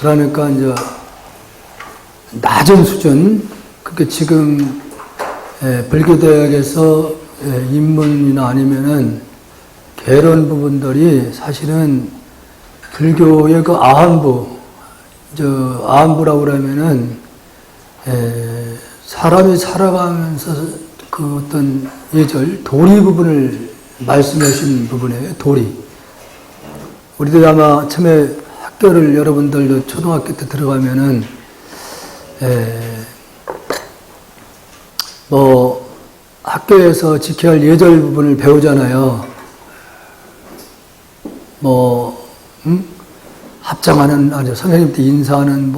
그러니까 이제 낮은 수준, 그렇게 지금 불교대학에서 입문이나 아니면은 개론 부분들이 사실은 불교의 그 아함부라고 그러면은 사람이 살아가면서 그 어떤 예절, 도리 부분을 말씀하신 부분이에요. 도리. 우리도 아마 처음에 학교를 여러분들도 초등학교 때 들어가면은 학교에서 지켜야 할 예절 부분을 배우잖아요. 합장하는, 선생님한테 인사하는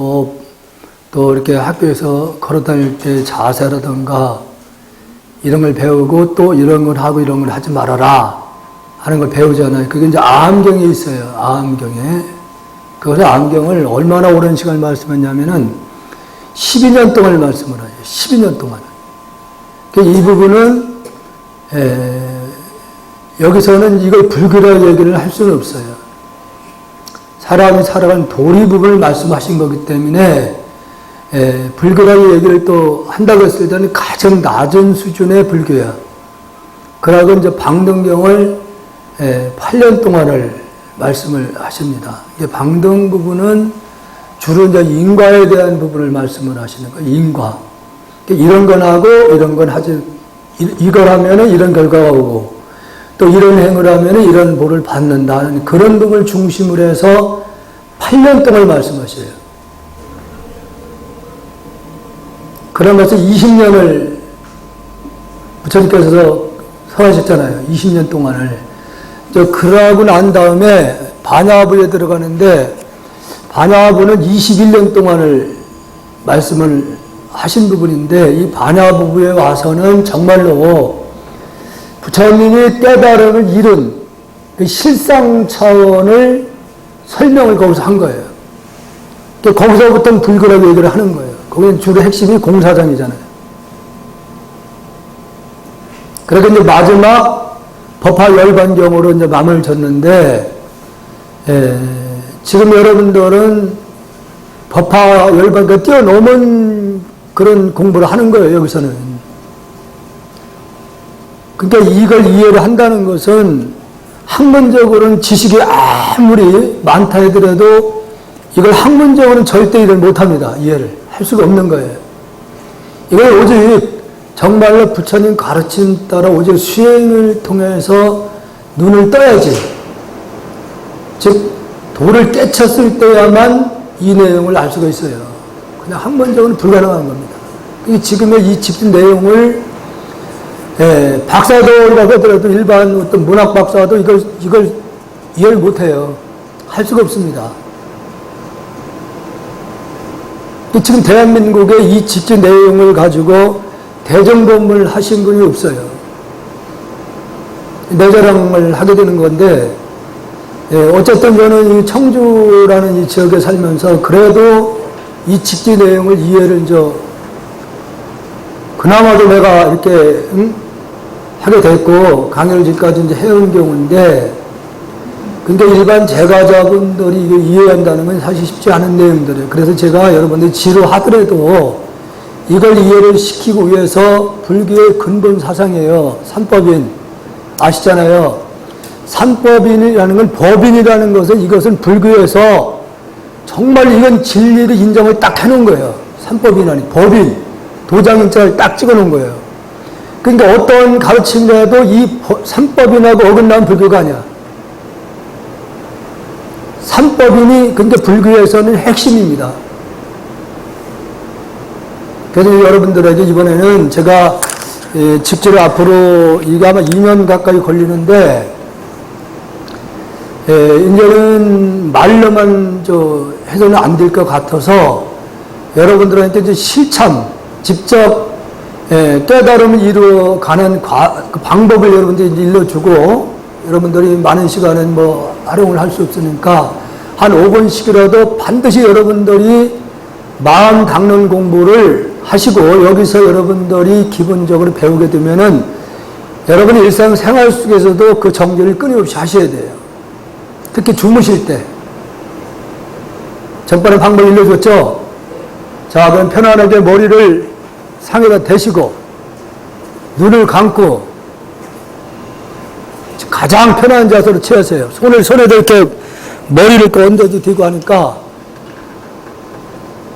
또 이렇게 학교에서 걸어 다닐 때 자세라든가 이런 걸 배우고 또 이런 걸 하고 이런 걸 하지 말아라 하는 걸 배우잖아요. 그게 이제 아함경에 있어요. 아함경에. 그래서 아함경을 얼마나 오랜 시간을 말씀했냐면은 12년 동안 말씀을 해요. 12년 동안. 이 부분은 여기서는 이걸 불교라고 얘기를 할 수는 없어요. 사람이 살아가는 도리 부분을 말씀하신 거기 때문에 불교라고 얘기를 또 한다고 했을 때는 가장 낮은 수준의 불교야. 그러고 이제 방등경을 8년 동안을 말씀을 하십니다. 이게 방등 부분은 주로 이제 인과에 대한 부분을 말씀을 하시는 거예요. 인과. 이런 건 하고 이런 건 하지, 이걸 하면은 이런 결과가 오고 또 이런 행을 하면은 이런 보를 받는다는 그런 부분을 중심으로 해서 8년 동안 말씀하셔요. 그러면서 20년을 부처님께서 설하셨잖아요. 20년 동안을. 그러고 난 다음에 반야부에 들어가는데 반야부는 21년 동안을 말씀을 하신 부분인데 이 반야부에 와서는 정말로 부처님이 깨달음을 이룬 그 실상 차원을 설명을 거기서 한 거예요. 거기서부터 불교라고 얘기를 하는 거예요. 거기는 주로 핵심이 공사장이잖아요. 그래서 이제 마지막 법화 열반경으로 이제 마음을 졌는데, 지금 여러분들은 법화 열반경 뛰어넘은 그런 공부를 하는 거예요, 여기서는. 그러니까 이걸 이해를 한다는 것은 학문적으로는 지식이 아무리 많다 하더라도 이걸 학문적으로는 절대 이해를 못합니다. 이해를 할 수가 없는 거예요. 이걸 오직 정말로 부처님 가르침 따라 오직 수행을 통해서 눈을 떠야지. 즉 도를 깨쳤을 때야만 이 내용을 알 수가 있어요. 그냥 학문적으로는 불가능한 겁니다. 지금의 이 집중 내용을 박사도라고 하더라도 일반 어떤 문학 박사도 이걸 이해를 못해요. 할 수가 없습니다. 지금 대한민국의 이 집중 내용을 가지고 대정법을 하신 분이 없어요. 내 자랑을 하게 되는 건데, 어쨌든 저는 이 청주라는 이 지역에 살면서 그래도 이 직지 내용을 이해를 그나마도 내가 이렇게 하게 됐고 강의를 지금까지 이제 해온 경우인데, 그러니까 일반 제가자분들이 이거 이해한다는 건 사실 쉽지 않은 내용들이에요. 그래서 제가 여러분들이 지루하더라도 이걸 이해를 시키기 위해서 불교의 근본 사상이에요. 삼법인. 아시잖아요. 삼법인이라는 건 법인이라는 것은 이것은 불교에서 정말 이건 진리를 인정을 딱 해놓은 거예요. 삼법인이라니 법인. 도장인자를 딱 찍어놓은 거예요. 그러니까 어떤 가르침이라도 이 삼법인하고 어긋나는 불교가 아니야. 삼법인이 근데 불교에서는 핵심입니다. 그래서 여러분들에게 이번에는 제가 직접 앞으로 이게 아마 2년 가까이 걸리는데, 이제는 말로만 해서는 안 될 것 같아서 여러분들한테 이제 실참, 직접 깨달음을 이루어가는 그 방법을 여러분들이 일러주고, 여러분들이 많은 시간은 활용을 할 수 없으니까 한 5분씩이라도 반드시 여러분들이 마음 닦는 공부를 하시고 여기서 여러분들이 기본적으로 배우게 되면은 여러분의 일상생활 속에서도 그 정기를 끊임없이 하셔야 돼요. 특히 주무실 때. 전번에 방법 알려줬죠? 자, 그럼 편안하게 머리를 상에다 대시고, 눈을 감고, 가장 편한 자세로 취하세요. 손에도 이렇게 머리를 얹어도 되고 하니까,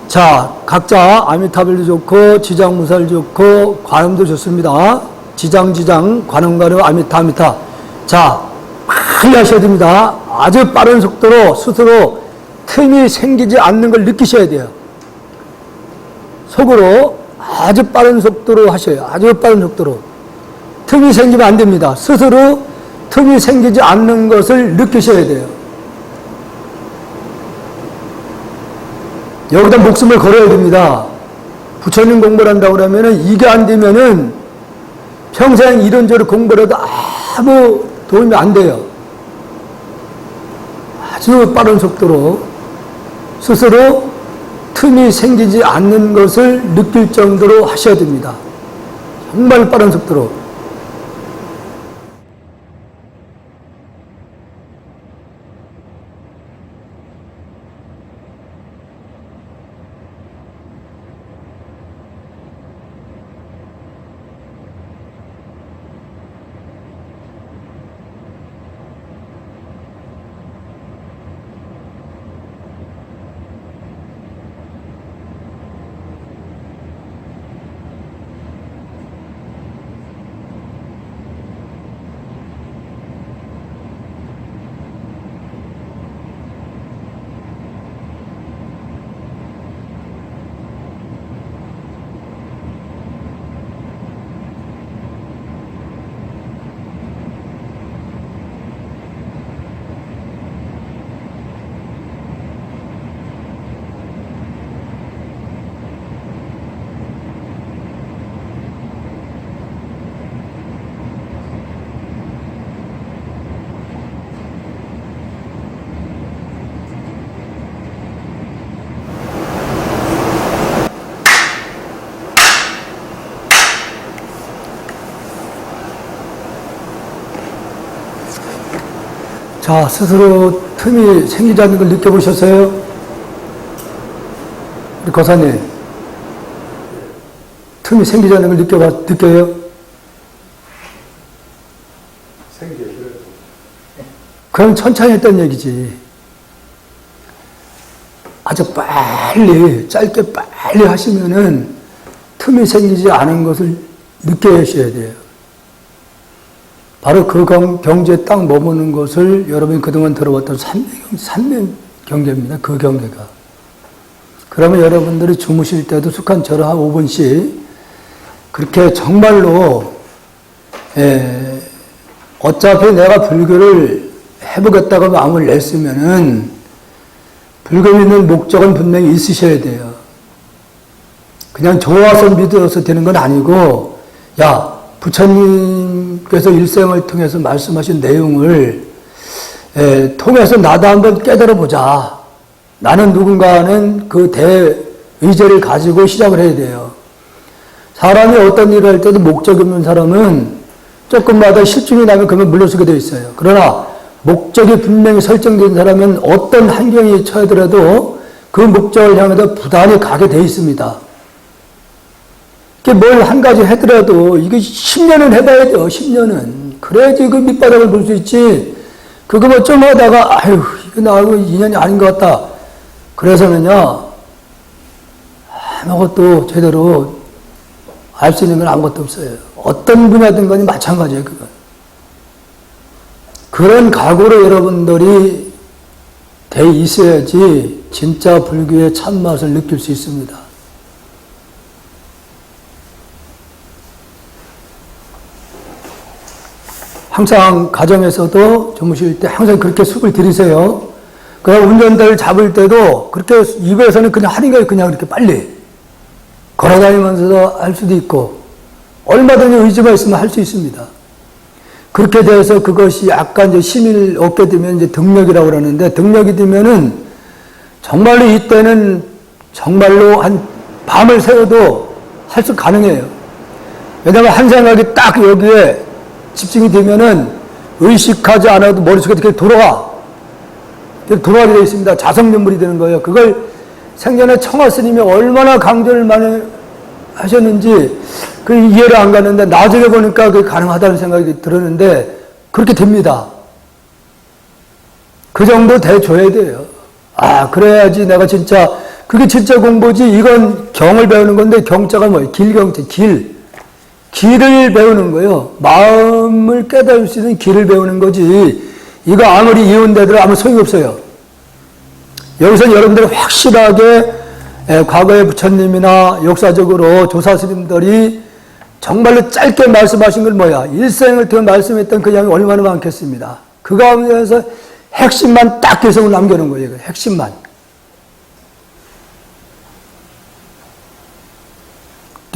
자, 각자 아미타불도 좋고, 지장무살 좋고, 관음도 좋습니다. 지장, 관음, 아미타. 자, 빨리 하셔야 됩니다. 아주 빠른 속도로 스스로 틈이 생기지 않는 걸 느끼셔야 돼요. 속으로 아주 빠른 속도로 하셔요. 아주 빠른 속도로. 틈이 생기면 안 됩니다. 스스로 틈이 생기지 않는 것을 느끼셔야 돼요. 여기다 목숨을 걸어야 됩니다. 부처님 공부를 한다고 그러면은 이게 안 되면은 평생 이런저런 공부를 해도 아무 도움이 안 돼요. 아주 빠른 속도로 스스로 틈이 생기지 않는 것을 느낄 정도로 하셔야 됩니다. 정말 빠른 속도로. 자, 스스로 틈이 생기지 않는 걸 느껴보셨어요? 우리 거사님, 틈이 생기지 않는 걸 느껴요? 생겨요. 그럼 천천히 했던 얘기지. 아주 빨리, 짧게 빨리 하시면은 틈이 생기지 않은 것을 느껴야셔야 돼요. 바로 그 경지에 딱 머무는 것을 여러분이 그동안 들어왔던 산명 경계입니다. 그 경계가. 그러면 여러분들이 주무실 때도 숙한처럼 한 5분씩 그렇게 정말로 어차피 내가 불교를 해보겠다고 마음을 냈으면은 불교 믿는 목적은 분명히 있으셔야 돼요. 그냥 좋아서 믿어서 되는 건 아니고, 야, 부처님께서 일생을 통해서 말씀하신 내용을 통해서 나도 한번 깨달아 보자. 나는 누군가는 그 대의제를 가지고 시작을 해야 돼요. 사람이 어떤 일을 할 때도 목적이 없는 사람은 조금마다 실증이 나면 그러면 물러서게 되어 있어요. 그러나 목적이 분명히 설정된 사람은 어떤 환경에 처하더라도 그 목적을 향해서 부단히 가게 되어 있습니다. 뭘 한 가지 하더라도 이게 10년은 해봐야죠. 10년은. 그래야지 그 밑바닥을 볼 수 있지. 그거 뭐 좀 하다가 아유 이거 나하고 인연이 아닌 것 같다. 그래서는요 아무것도 제대로 알 수 있는 건 아무것도 없어요. 어떤 분야든 간에 마찬가지예요. 그건. 그런 각오로 여러분들이 돼 있어야지 진짜 불교의 참맛을 느낄 수 있습니다. 항상 가정에서도 주무실 때 항상 그렇게 숙을 들이세요. 그냥 운전대를 잡을 때도 그렇게 입에서는 그냥 하는 거예요. 그냥 이렇게 빨리. 걸어다니면서도 할 수도 있고, 얼마든지 의지가 있으면 할 수 있습니다. 그렇게 돼서 그것이 약간 이제 힘을 얻게 되면 이제 등력이라고 그러는데, 등력이 되면은 정말로 이때는 정말로 한 밤을 새워도 할 수 가능해요. 왜냐하면 한 생각이 딱 여기에 집중이 되면은 의식하지 않아도 머릿속에 이렇게 돌아가. 도말이 되어 있습니다. 자성연물이 되는 거예요. 그걸 생전에 청하 스님이 얼마나 강조를 많이 하셨는지 그 이해를 안 가는데 나중에 보니까 그게 가능하다는 생각이 들었는데 그렇게 됩니다. 그 정도 돼줘야 돼요. 아, 그래야지 내가 진짜, 그게 진짜 공부지. 이건 경을 배우는 건데 경자가 뭐예요? 길경자, 길. 길을 배우는 거예요. 마음을 깨달을 수 있는 길을 배우는 거지. 이거 아무리 이혼되더라도 아무 소용이 없어요. 여기서 여러분들이 확실하게 과거의 부처님이나 역사적으로 조사스님들이 정말로 짧게 말씀하신 건 뭐야? 일생을 통해 말씀했던 그 양이 얼마나 많겠습니다. 그 가운데서 핵심만 딱 개성을 남겨놓은 거예요. 핵심만.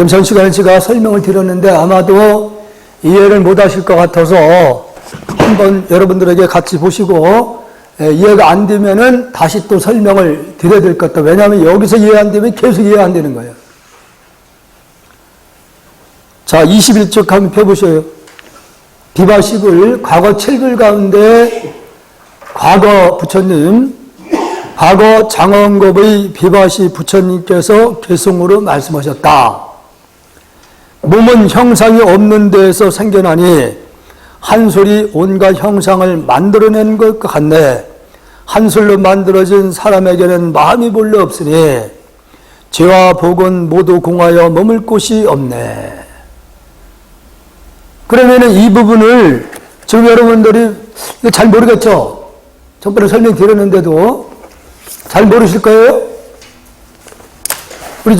전 시간에 제가 설명을 드렸는데 아마도 이해를 못 하실 것 같아서 한번 여러분들에게 같이 보시고 이해가 안 되면은 다시 또 설명을 드려야 될 것 같아요. 왜냐하면 여기서 이해 안 되면 계속 이해 안 되는 거예요. 자, 21쪽 한번 펴보셔요. 비바식을 과거 7글 가운데 과거 부처님, 과거 장원급의 비바시 부처님께서 개성으로 말씀하셨다. 몸은 형상이 없는 데에서 생겨나니 한술이 온갖 형상을 만들어낸 것 같네. 한술로 만들어진 사람에게는 마음이 본래 없으니 죄와 복은 모두 공하여 머물 곳이 없네. 그러면은 이 부분을 지금 여러분들이 잘 모르겠죠? 전번에 설명드렸는데도 잘 모르실 거예요? 우리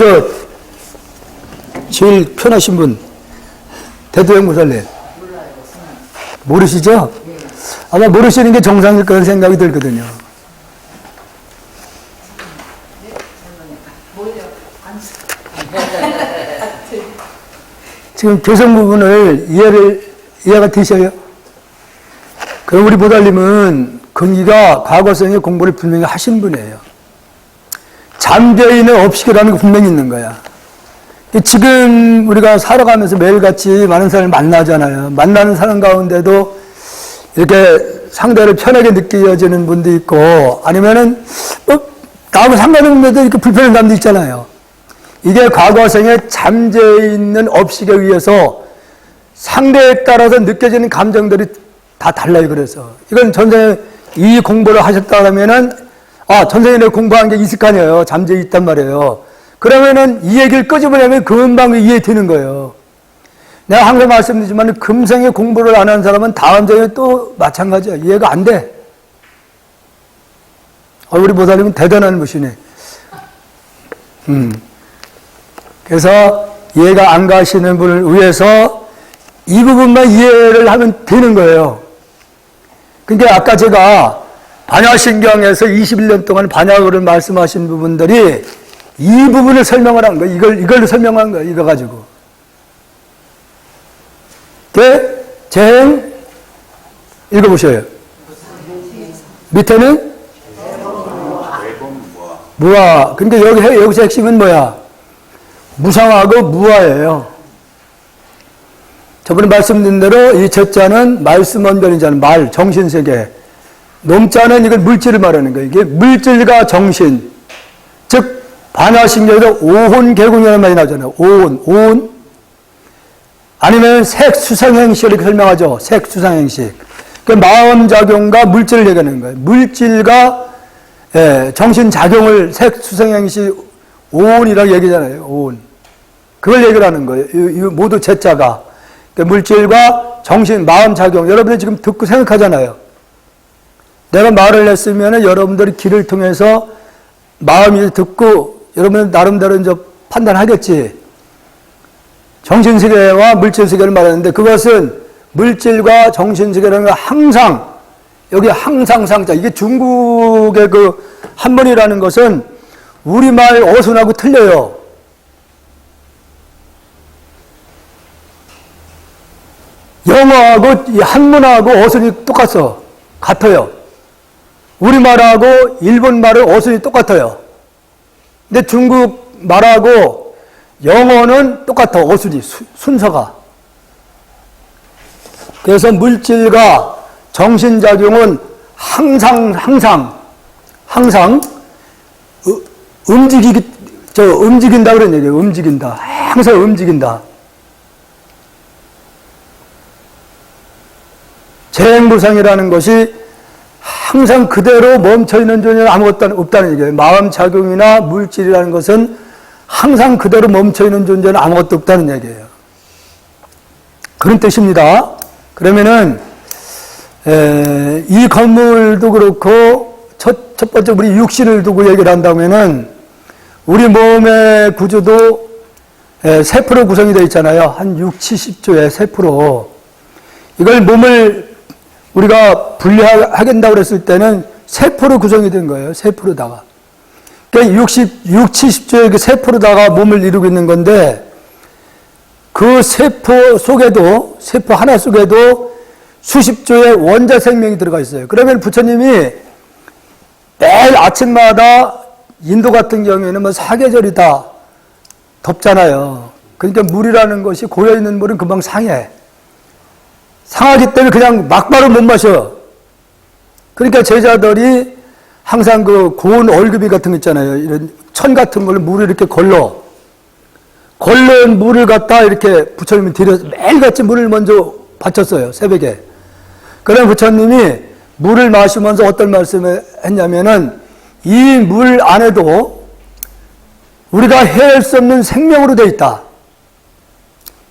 제일 편하신 분, 대도영 무살님. 모르시죠? 아마 모르시는 게 정상일 거라는 생각이 들거든요. 지금 교성 부분을 이해가 되셔요? 그럼 우리 보살님은 근기가 과거성의 공부를 분명히 하신 분이에요. 잠재있는 업식이라는 게 분명히 있는 거야. 지금 우리가 살아가면서 매일같이 많은 사람을 만나잖아요. 만나는 사람 가운데도 이렇게 상대를 편하게 느껴지는 분도 있고 아니면은 나하고 상관없는데도 이렇게 불편한 사람도 있잖아요. 이게 과거생에 잠재있는 업식에 의해서 상대에 따라서 느껴지는 감정들이 다 달라요. 그래서 이건 전생에 이 공부를 하셨다면은 전생에 내가 공부한 게 있을 거 아니에요. 잠재해 있단 말이에요. 그러면은 이 얘기를 끄집어내면 금방 이해되는 거예요. 내가 항상 말씀드리지만 금생에 공부를 안 하는 사람은 다음 생에 또 마찬가지야. 이해가 안 돼. 우리 보살님은 대단한 분이네. 그래서 이해가 안 가시는 분을 위해서 이 부분만 이해를 하면 되는 거예요. 그러니까 아까 제가 반야신경에서 21년 동안 반야어를 말씀하신 부분들이 이 부분을 설명을 한 거예요. 이걸로 설명한 거예요. 이거 가지고. 재행 읽어보셔요. 밑에는 무아. 근데 여기서 핵심은 뭐야? 무상하고 무아예요. 저번에 말씀드린 대로 이 저자는 말씀 원변이잖아요. 말, 정신세계. nom자는 이걸 물질을 말하는 거예요. 이게 물질과 정신. 즉, 반야신경에도 오혼개공이라는 말이 나오잖아요. 오혼. 아니면 색수상행식 이렇게 설명하죠. 색수상행식. 그 마음작용과 물질을 얘기하는 거예요. 물질과 정신작용을 색수상행식 오혼이라고 얘기하잖아요. 오혼. 그걸 얘기를 하는 거예요. 이 모두 제자가. 그러니까 물질과 정신, 마음작용. 여러분들 지금 듣고 생각하잖아요. 내가 말을 했으면 여러분들이 귀를 통해서 마음이 듣고 여러분 나름대로 이제 판단하겠지. 정신세계와 물질세계를 말하는데 그것은 물질과 정신세계라는 건 항상 여기 항상 상자. 이게 중국의 그 한문이라는 것은 우리말 어순하고 틀려요. 영어하고 한문하고 어순이 같아요. 우리말하고 일본말의 어순이 똑같아요. 근데 중국 말하고 영어는 똑같아. 어순이, 순서가. 그래서 물질과 정신작용은 항상 항상 움직인다 그런 얘기예요. 움직인다. 항상 움직인다. 재행무상이라는 것이 항상 그대로 멈춰있는 존재는 아무것도 없다는 얘기예요. 마음작용이나 물질이라는 것은 항상 그대로 멈춰있는 존재는 아무것도 없다는 얘기예요. 그런 뜻입니다. 그러면은 이 건물도 그렇고 첫 번째 우리 육신을 두고 얘기를 한다면은 우리 몸의 구조도 세포로 구성이 되어 있잖아요. 한 6, 70조의 세포로. 이걸 몸을 우리가 분리하겠다고 그랬을 때는 세포로 구성이 된 거예요. 세포로다가. 그러니까 6, 70조의 그 세포로다가 몸을 이루고 있는 건데 그 세포 속에도, 세포 하나 속에도 수십 조의 원자 생명이 들어가 있어요. 그러면 부처님이 매일 아침마다 인도 같은 경우에는 뭐 사계절이다. 덥잖아요. 그러니까 물이라는 것이 고여있는 물은 금방 상해. 상하기 때문에 그냥 막바로 못 마셔. 그러니까 제자들이 항상 그 고운 얼그비 같은 거 있잖아요. 이런 천 같은 걸로 물을 이렇게 걸러온 물을 갖다 이렇게 부처님이 드려서 매일같이 물을 먼저 바쳤어요. 새벽에. 그럼 부처님이 물을 마시면서 어떤 말씀을 했냐면은 이 물 안에도 우리가 해할 수 없는 생명으로 되어 있다.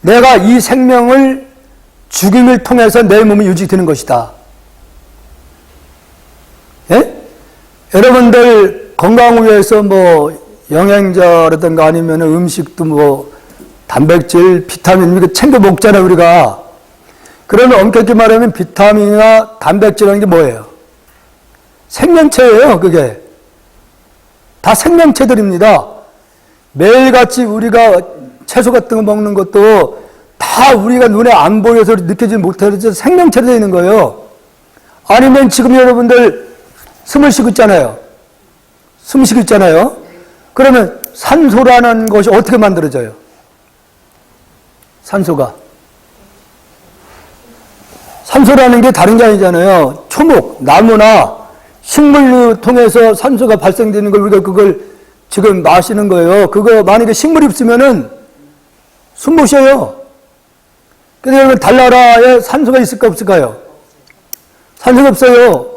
내가 이 생명을 죽임을 통해서 내 몸이 유지되는 것이다. 예? 여러분들 건강을 위해서 뭐 영양제라든가 아니면 음식도 뭐 단백질, 비타민 이거 챙겨 먹잖아요, 우리가. 그러면 엄격히 말하면 비타민이나 단백질이라는 게 뭐예요? 생명체예요, 그게. 다 생명체들입니다. 매일같이 우리가 채소 같은 거 먹는 것도 다 우리가 눈에 안 보여서 느끼지 못해서 생명체로 되어 있는 거예요. 아니면 지금 여러분들 숨을 쉬고 있잖아요. 숨 쉬고 있잖아요. 그러면 산소라는 것이 어떻게 만들어져요? 산소가. 산소라는 게 다른 게 아니잖아요. 초목, 나무나 식물을 통해서 산소가 발생되는 걸 우리가 그걸 지금 마시는 거예요. 그거 만약에 식물이 없으면은 숨 못 쉬어요. 그러면 달나라에 산소가 있을까 없을까요? 산소가 없어요.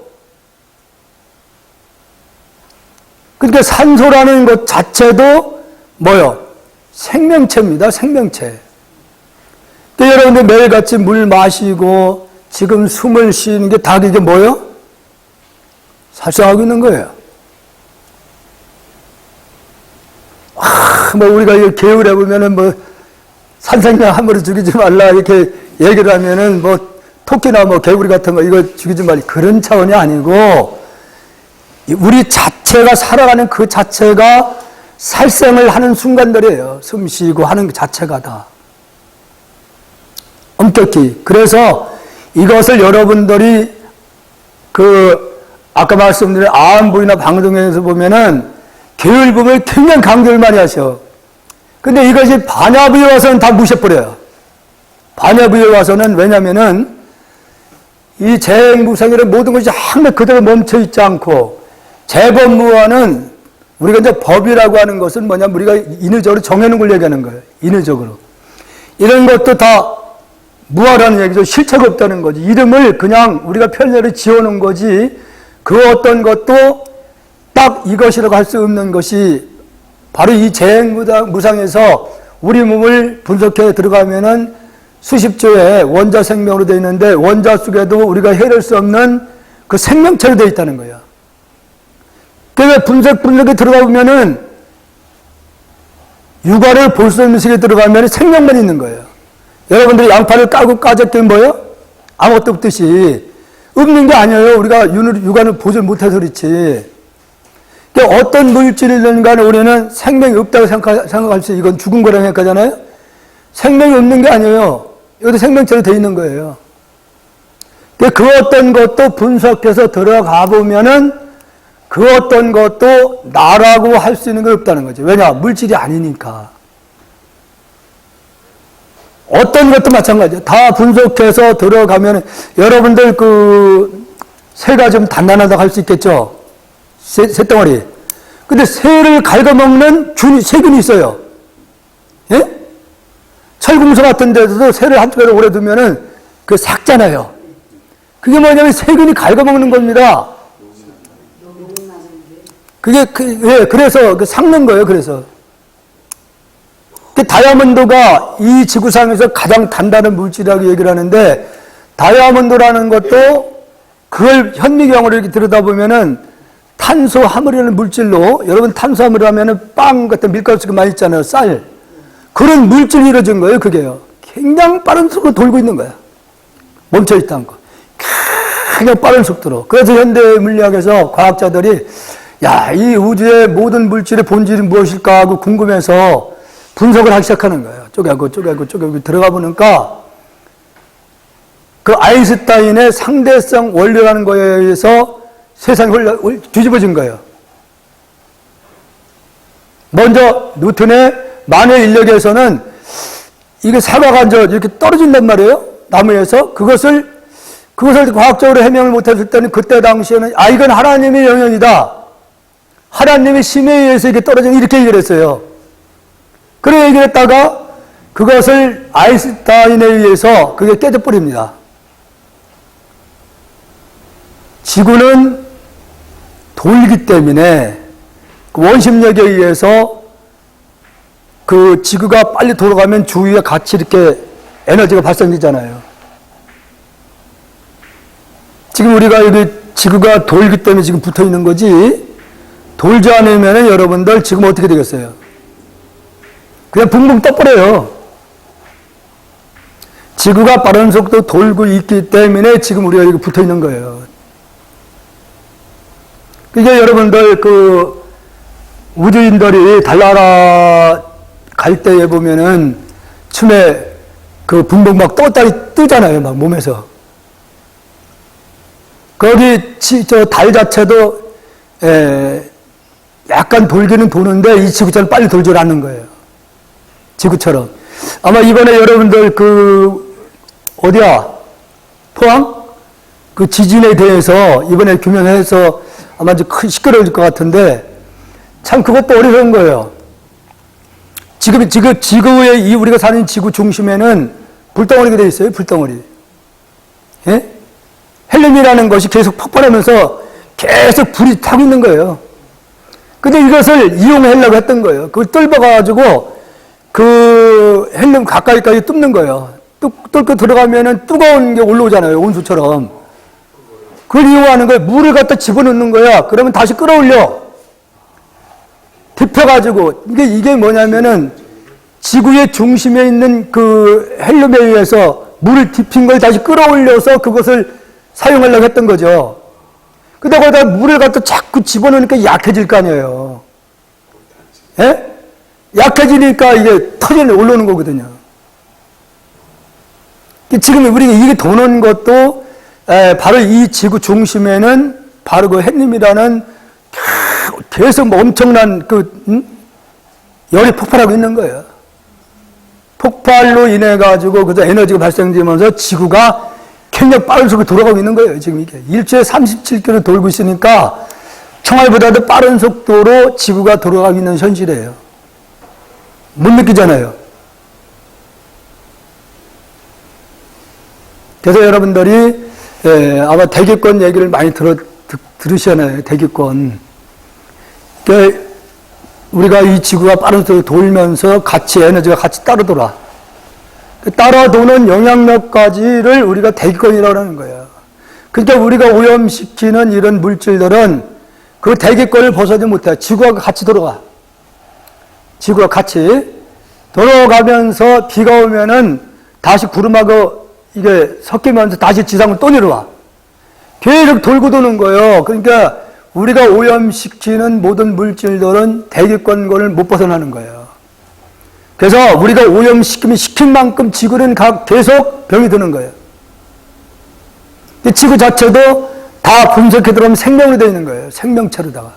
그러니까 산소라는 것 자체도 뭐요? 생명체입니다. 생명체. 그러니까 여러분들 매일같이 물 마시고 지금 숨을 쉬는 게 다 이게 뭐요? 살상하고 있는 거예요. 뭐 우리가 이 개울에 보면은 뭐 산생명 함부로 죽이지 말라 이렇게 얘기를 하면은 뭐 토끼나 뭐 개구리 같은 거 이거 죽이지 말라 그런 차원이 아니고 우리 자체가 살아가는 그 자체가 살생을 하는 순간들이에요. 숨 쉬고 하는 그 자체가 다. 엄격히. 그래서 이것을 여러분들이 아까 말씀드린 아한부이나 방송에서 보면은 계율법을 굉장히 강조를 많이 하셔. 근데 이것이 반야부에 와서는 다 무시해버려요. 반야부에 와서는 왜냐면은 이 재행무상이라는 모든 것이 항상 그대로 멈춰있지 않고 재법무와는 우리가 이제 법이라고 하는 것은 뭐냐면 우리가 인위적으로 정해놓은 걸 얘기하는 거예요. 인위적으로. 이런 것도 다 무화라는 얘기죠. 실체가 없다는 거지. 이름을 그냥 우리가 편리하게 지어놓은 거지 그 어떤 것도 딱 이것이라고 할 수 없는 것이 바로 이 재행무상에서 우리 몸을 분석해 들어가면은 수십 조의 원자 생명으로 되어 있는데 원자 속에도 우리가 해낼 수 없는 그 생명체로 되어 있다는 거예요. 그래서 분석에 들어가 보면은 육아를 볼 수 없는 식에 들어가면 생명만 있는 거예요. 여러분들이 양파를 까고 까졌더니 뭐예요? 아무것도 없듯이 없는 게 아니에요. 우리가 육안을 보질 못해서 그렇지. 그러니까 어떤 물질이든 간에 우리는 생명이 없다고 생각할 수 이건 죽은 거라고 생각하잖아요. 생명이 없는 게 아니에요. 이것도 생명체로 되어 있는 거예요. 그 어떤 것도 분석해서 들어가 보면은 그 어떤 것도 나라고 할 수 있는 게 없다는 거죠. 왜냐? 물질이 아니니까. 어떤 것도 마찬가지예요. 다 분석해서 들어가면 여러분들 그 세가 좀 단단하다고 할 수 있겠죠. 새덩어리. 근데 새를 갉아먹는 세균이 있어요. 예? 철궁소 같은 데서도 새를 한쪽에 오래 두면은 그 삭잖아요. 그게 뭐냐면 세균이 갉아먹는 겁니다. 그게, 그래서 삭는 거예요, 그래서. 다이아몬드가 이 지구상에서 가장 단단한 물질이라고 얘기를 하는데, 다이아몬드라는 것도 그걸 현미경으로 이렇게 들여다보면은 탄소화물이라는 물질로, 여러분 탄소화물 하면은 빵 같은 밀가루 많이 있잖아요, 쌀. 그런 물질이 이루어진 거예요, 그게요. 굉장히 빠른 속도로 돌고 있는 거야. 멈춰있지 않고. 굉장히 빠른 속도로. 그래서 현대 물리학에서 과학자들이 야, 이 우주의 모든 물질의 본질이 무엇일까 하고 궁금해서 분석을 하기 시작하는 거예요. 쪼개고 들어가 보니까 그 아인슈타인의 상대성 원리라는 거에 의해서 세상이 뒤집어진 거예요. 먼저 뉴턴의 만의 인력에서는 이게 사과가 이렇게 떨어진단 말이에요. 나무에서. 그것을 과학적으로 해명을 못했을 때는 그때 당시에는 이건 하나님의 영역이다. 하나님의 심에 의해서 이게 떨어진 이렇게 얘기를 했어요. 그래 얘기를 했다가 그것을 아인슈타인에 의해서 그게 깨져버립니다. 지구는 돌기 때문에 그 원심력에 의해서 그 지구가 빨리 돌아가면 주위에 같이 이렇게 에너지가 발생되잖아요. 지금 우리가 여기 지구가 돌기 때문에 지금 붙어 있는 거지, 돌지 않으면 여러분들 지금 어떻게 되겠어요? 그냥 붕붕 떠버려요. 지구가 빠른 속도로 돌고 있기 때문에 지금 우리가 여기 붙어 있는 거예요. 이게 여러분들 그 우주인들이 달나라 갈 때에 보면은 춤에 그 붕붕 막 뜨잖아요, 막 몸에서. 거기 저 달 자체도 약간 돌기는 도는데 이 지구처럼 빨리 돌질 않는 거예요. 지구처럼. 아마 이번에 여러분들 어디야? 포항? 그 지진에 대해서 이번에 규명해서 아마 이제 시끄러워질 것 같은데 참 그것도 어려운 거예요. 지금 지구의 우리가 사는 지구 중심에는 불덩어리가 되어 있어요, 불덩어리. 예? 헬륨이라는 것이 계속 폭발하면서 계속 불이 타고 있는 거예요. 근데 이것을 이용하려고 했던 거예요. 그걸 뚫어가지고 그 헬륨 가까이까지 뚫는 거예요. 뚫고 들어가면은 뜨거운 게 올라오잖아요, 온수처럼. 그걸 이용하는 거예요. 물을 갖다 집어넣는 거야. 그러면 다시 끌어올려. 딥혀가지고. 이게 뭐냐면은 지구의 중심에 있는 그 헬륨에 의해서 물을 딥힌 걸 다시 끌어올려서 그것을 사용하려고 했던 거죠. 근데 거기다 물을 갖다 자꾸 집어넣으니까 약해질 거 아니에요. 예? 약해지니까 이게 올라오는 거거든요. 지금 우리가 이게 도는 것도 바로 이 지구 중심에는 바로 그 헬륨이라는 계속 엄청난 열이 폭발하고 있는 거예요. 폭발로 인해 가지고 그저 에너지가 발생되면서 지구가 굉장히 빠른 속도로 돌아가고 있는 거예요. 지금 이게 일주일에 37km 돌고 있으니까 총알보다도 빠른 속도로 지구가 돌아가고 있는 현실이에요. 못 느끼잖아요. 그래서 여러분들이 아마 대기권 얘기를 많이 들으시잖아요. 대기권. 그러니까 우리가 이 지구가 빠른 속도로 돌면서 에너지가 같이 따라 돌아. 따라 도는 영향력까지를 우리가 대기권이라고 하는 거예요. 그러니까 우리가 오염시키는 이런 물질들은 그 대기권을 벗어나지 못해요. 지구와 같이 돌아가. 지구와 같이 돌아가면서 비가 오면은 다시 구름하고 이게 섞이면서 다시 지상으로 또 내려와. 계속 돌고 도는 거예요. 그러니까 우리가 오염시키는 모든 물질들은 대기권을 못 벗어나는 거예요. 그래서 우리가 오염시키면 시킨 만큼 지구는 계속 병이 드는 거예요. 지구 자체도 다 분석해 들어가면 생명으로 되어 있는 거예요. 생명체로다가.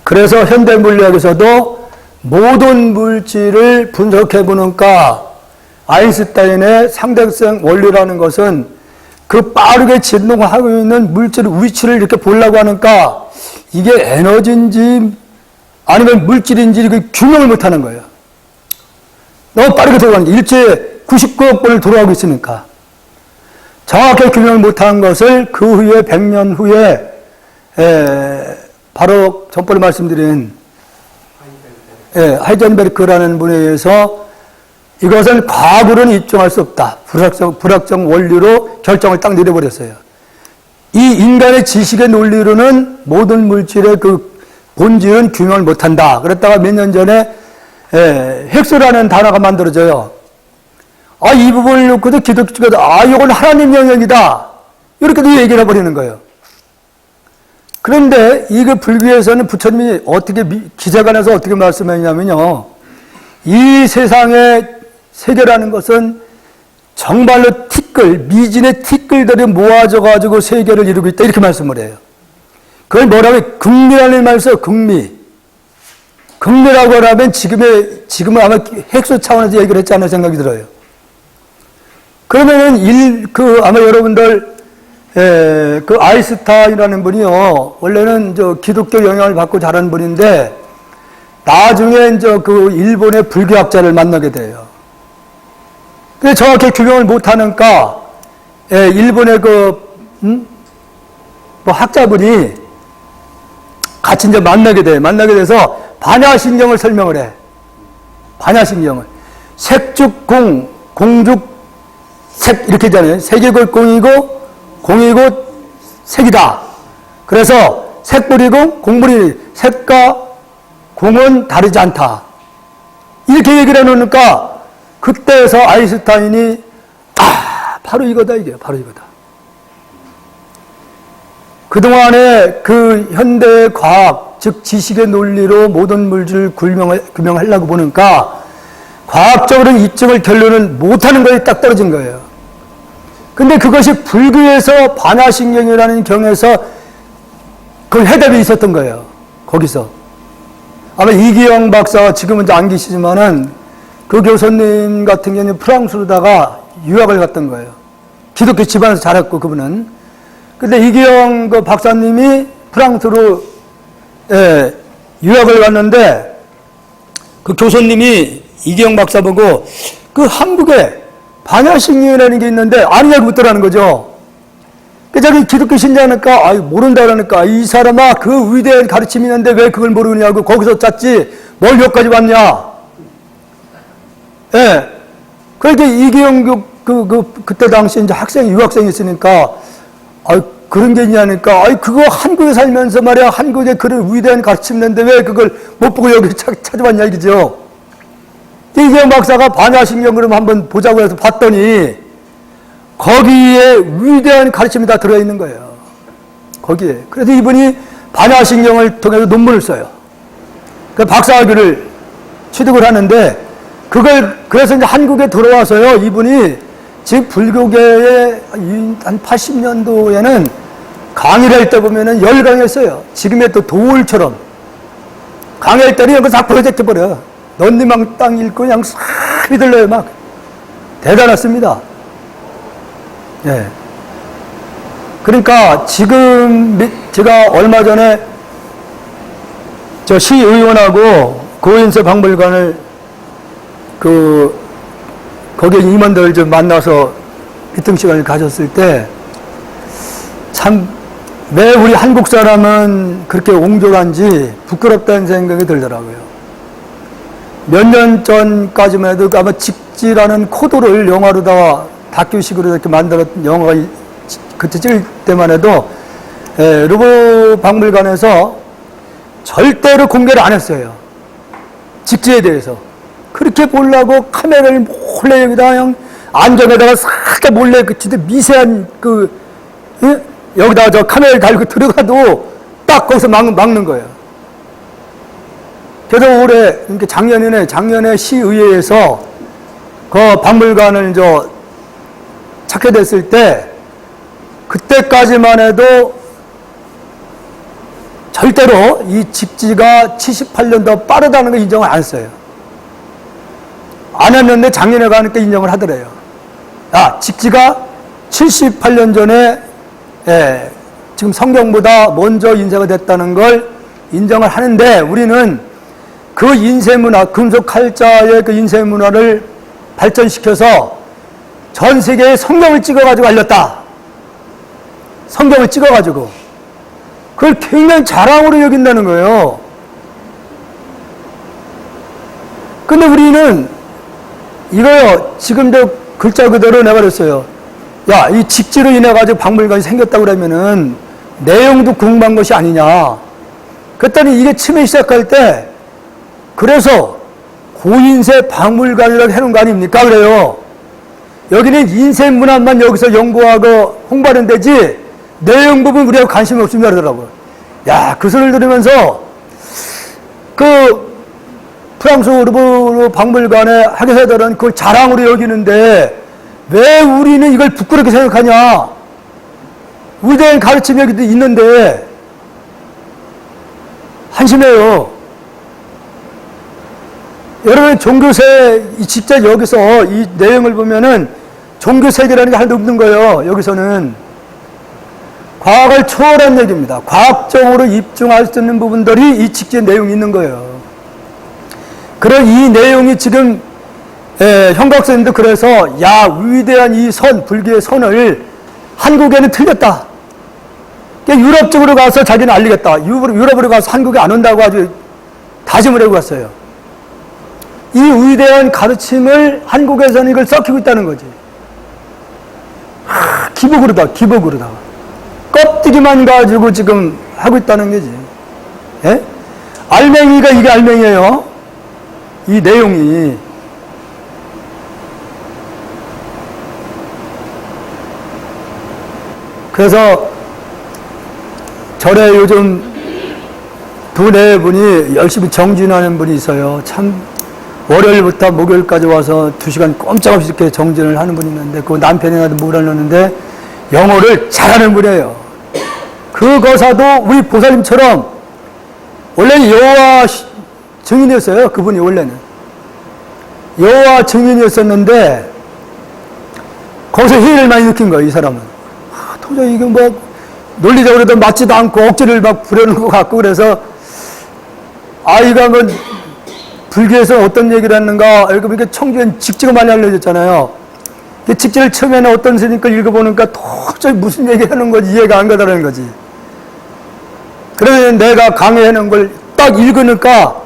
그래서 현대 물리학에서도 모든 물질을 분석해 보니까 아인슈타인의 상대성 원리라는 것은 그 빠르게 진동하고 있는 물질의 위치를 이렇게 보려고 하니까 이게 에너지인지 아니면 물질인지 이렇게 규명을 못 하는 거예요. 너무 빠르게 돌아가는 게 일주일에 99억 번을 돌아가고 있으니까. 정확하게 규명을 못한 것을 그 후에 100년 후에 바로 전번에 말씀드린 하이젠베르크라는 분에 의해서 이것은 과거로는 입증할 수 없다. 불확정 원리로 결정을 딱 내려버렸어요. 이 인간의 지식의 논리로는 모든 물질의 그 본질은 규명을 못한다. 그랬다가 몇 년 전에 핵수라는 단어가 만들어져요. 이 부분을 놓고도 기독교가 이건 하나님 영역이다. 이렇게도 얘기를 해버리는 거예요. 그런데 이거 불교에서는 부처님이 어떻게 기자간에서 어떻게 말씀했냐면요. 이 세상의 세계라는 것은 정말로 미진의 티끌들이 모아져가지고 세계를 이루고 있다. 이렇게 말씀을 해요. 그걸 뭐라고 해요? 극미라는 말을 써요. 극미라고 하면 지금은 아마 핵수 차원에서 얘기를 했지 않을 생각이 들어요. 그러면은 아마 여러분들 그 아인슈타인이라는 분이요. 원래는 기독교 영향을 받고 자란 분인데 나중에 그 일본의 불교학자를 만나게 돼요. 근데 정확히 규명을 못하니까 일본의 학자분이 같이 만나게 돼요. 만나게 돼서 반야신경을 설명을 해. 반야신경을. 색죽공, 공죽, 색 이렇게 하잖아요. 색이고 공이고 공이고 색이다. 그래서 색불이고 공불이 색과 공은 다르지 않다. 이렇게 얘기를 해놓으니까 그때에서 아인슈타인이 바로 이거다 이게 바로 이거다. 그동안에 그 현대 과학 즉 지식의 논리로 모든 물질을 규명하려고 보니까 과학적으로는 입증을 결론을 못하는 거에 딱 떨어진 거예요. 근데 그것이 불교에서 반야신경이라는 경에서 그 해답이 있었던 거예요. 거기서. 아마 이기영 박사가 지금은 이제 안 계시지만은 그 교수님 같은 경우는 프랑스로다가 유학을 갔던 거예요. 기독교 집안에서 자랐고 그분은. 근데 이기영 그 박사님이 프랑스로 유학을 갔는데 그 교수님이 이기영 박사 보고 그 한국에 반야신경이라는 게 있는데 아니냐고 묻더라는 거죠. 그 자기 기독교 신자니까 모른다 그러니까 이 사람아 그 위대한 가르침이 있는데 왜 그걸 모르느냐고 거기서 짰지 뭘 여기까지 왔냐. 그러니까 이기영 그때 당시 이제 유학생이 있으니까 그런 게 있냐니까 그거 한국에 살면서 말이야 한국에 그런 위대한 가르침 있는데 왜 그걸 못 보고 여기 찾아왔냐 이거죠. 이기영 박사가 반야신경을 한번 보자고 해서 봤더니 거기에 위대한 가르침이 다 들어있는 거예요. 거기에. 그래서 이분이 반야신경을 통해서 논문을 써요. 그 박사학위를 취득을 하는데 그래서 이제 한국에 들어와서요. 이분이 지금 불교계에 한 80년도에는 강의를 할 때 보면은 열강했어요. 지금의 또 도울처럼. 강의할 때는 이거 싹 프로젝트버려. 넌니망 땅 읽고 그냥 싹 휘둘러요, 막. 대단했습니다. 그러니까 지금 제가 얼마 전에 저 시의원하고 고인서 박물관을 거기에 임원들 좀 만나서 미팅 시간을 가졌을 때 참 왜 우리 한국 사람은 그렇게 옹졸한지 부끄럽다는 생각이 들더라고요. 몇 년 전까지만 해도 아마 직지라는 코드를 영화로다가 다큐식으로 이렇게 만들었던 영화가 그때 찍을 때만 해도 루브르 박물관에서 절대로 공개를 안 했어요. 직지에 대해서. 그렇게 보려고 카메라를 몰래 여기다 그냥 안전에다가 싹 몰래 진짜 미세한 여기다가 저 카메라를 달고 들어가도 딱 거기서 막는 거예요. 그래서 올해, 그러니까 작년에 시의회에서 그 박물관을 찾게 됐을 때 그때까지만 해도 절대로 이 직지가 78년도 빠르다는 걸 인정을 안 했어요. 안 했는데 작년에 가니까 인정을 하더래요. 직지가 78년 전에 지금 성경보다 먼저 인쇄가 됐다는 걸 인정을 하는데 우리는 그 인쇄 문화, 금속 칼자의 그 인쇄 문화를 발전시켜서 전 세계에 성경을 찍어가지고 알렸다. 성경을 찍어가지고. 그걸 굉장히 자랑으로 여긴다는 거예요. 근데 우리는 이거요, 지금도 글자 그대로 내버렸어요. 야, 이 직지로 인해가지고 박물관이 생겼다고 그러면은 내용도 궁금한 것이 아니냐. 그랬더니 이게 처음에 시작할 때 그래서 고인쇄 박물관이라고 해놓은 거 아닙니까? 그래요. 여기는 인쇄 문화만 여기서 연구하고 홍보하는 데지 내용 부분 우리하고 관심이 없습니다 그러더라고요. 야, 그 소리를 들으면서 그 프랑스 루브르 박물관의 학예회들은 그걸 자랑으로 여기는데 왜 우리는 이걸 부끄럽게 생각하냐? 위대한 가르침이 여기도 있는데 한심해요. 여러분 종교세 직접 여기서 이 내용을 보면은 종교세계라는 게 하나도 없는 거예요. 여기서는 과학을 초월한 얘기입니다. 과학적으로 입증할 수 있는 부분들이 이 직접 내용이 있는 거예요. 그런 이 내용이 지금 현각선님도 그래서 야 위대한 이 선, 불교의 선을 한국에는 틀렸다. 유럽 쪽으로 가서 자기는 알리겠다. 유럽으로 가서 한국에 안 온다고 아주 다짐을 하고 갔어요. 이 위대한 가르침을 한국에서는 이걸 썩히고 있다는 거지. 기복으로다. 껍데기만 가지고 지금 하고 있다는 거지. 예? 알맹이가 이게 알맹이에요. 이 내용이. 그래서 절에 요즘 두 네 분이 열심히 정진하는 분이 있어요. 참 월요일부터 목요일까지 와서 2시간 꼼짝없이 이렇게 정진을 하는 분이 있는데 그 남편이 나도 몰랐는데 영어를 잘하는 분이에요. 그 거사도 우리 보살님처럼 원래는 여호와 증인이었어요. 그분이 원래는 여호와 증인이었었는데 거기서 회의를 많이 느낀 거예요. 이 사람은 도저히 이게 뭐 논리적으로도 맞지도 않고 억지를 막 부려놓은 것 같고 그래서 아이가 뭐 불교에서 어떤 얘기를 했는가 읽어보니까 청주엔 직지가 많이 알려졌잖아요. 직지를 처음에는 어떤 스님걸 읽어보니까 도저히 무슨 얘기 하는 건지 이해가 안 가더라는 거지. 그래서 내가 강의하는 걸 딱 읽으니까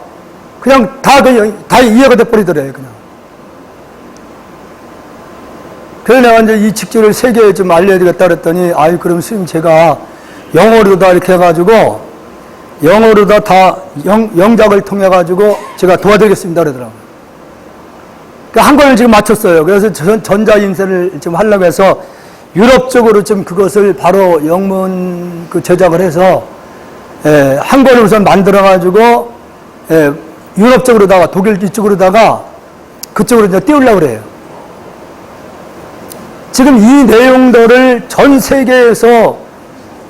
그냥 다 이해가 돼버리더래요, 그냥. 그래서 내가 이제 이 직지를 세계에 좀 알려야 되겠다 그랬더니, 아이, 그럼 스님 제가 영어로 다 이렇게 해가지고, 영어로 다 영작을 통해가지고 제가 도와드리겠습니다 그러더라고요. 그러니까 한 권을 지금 맞췄어요. 그래서 전자인쇄를 지금 하려고 해서 유럽 쪽으로 좀 그것을 바로 영문 제작을 해서 한 권을 우선 만들어가지고 유럽 쪽으로다가 독일 이쪽으로다가 그쪽으로 이제 띄우려고 그래요. 지금 이 내용들을 전 세계에서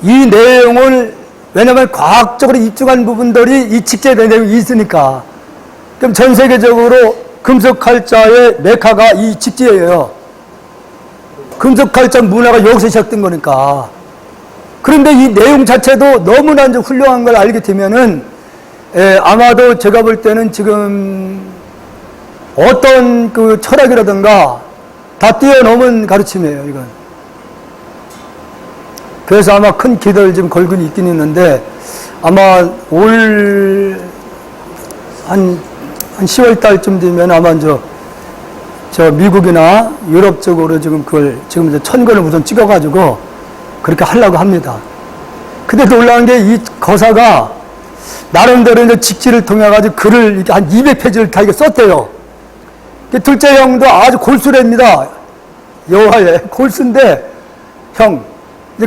이 내용을 왜냐하면 과학적으로 입증한 부분들이 이 직제 내용이 있으니까 그럼 전 세계적으로 금속칼자의 메카가 이 직지예요. 금속칼자 문화가 여기서 시작된 거니까. 그런데 이 내용 자체도 너무나 이제 훌륭한 걸 알게 되면은, 아마도 제가 볼 때는 지금 어떤 그 철학이라든가 다 뛰어넘은 가르침이에요, 이건. 그래서 아마 큰 기대를 지금 걸고 있긴 있는데, 아마 한 10월 달쯤 되면 아마 저 미국이나 유럽 쪽으로 지금 그걸 지금 이제 1000권을 우선 찍어가지고 그렇게 하려고 합니다. 근데 놀라운 게 이 거사가 나름대로 이제 직지를 통해가지고 글을 이렇게 한 200페이지를 다 이렇게 썼대요. 둘째 형도 아주 골수랍니다. 여호와의 골수인데 형,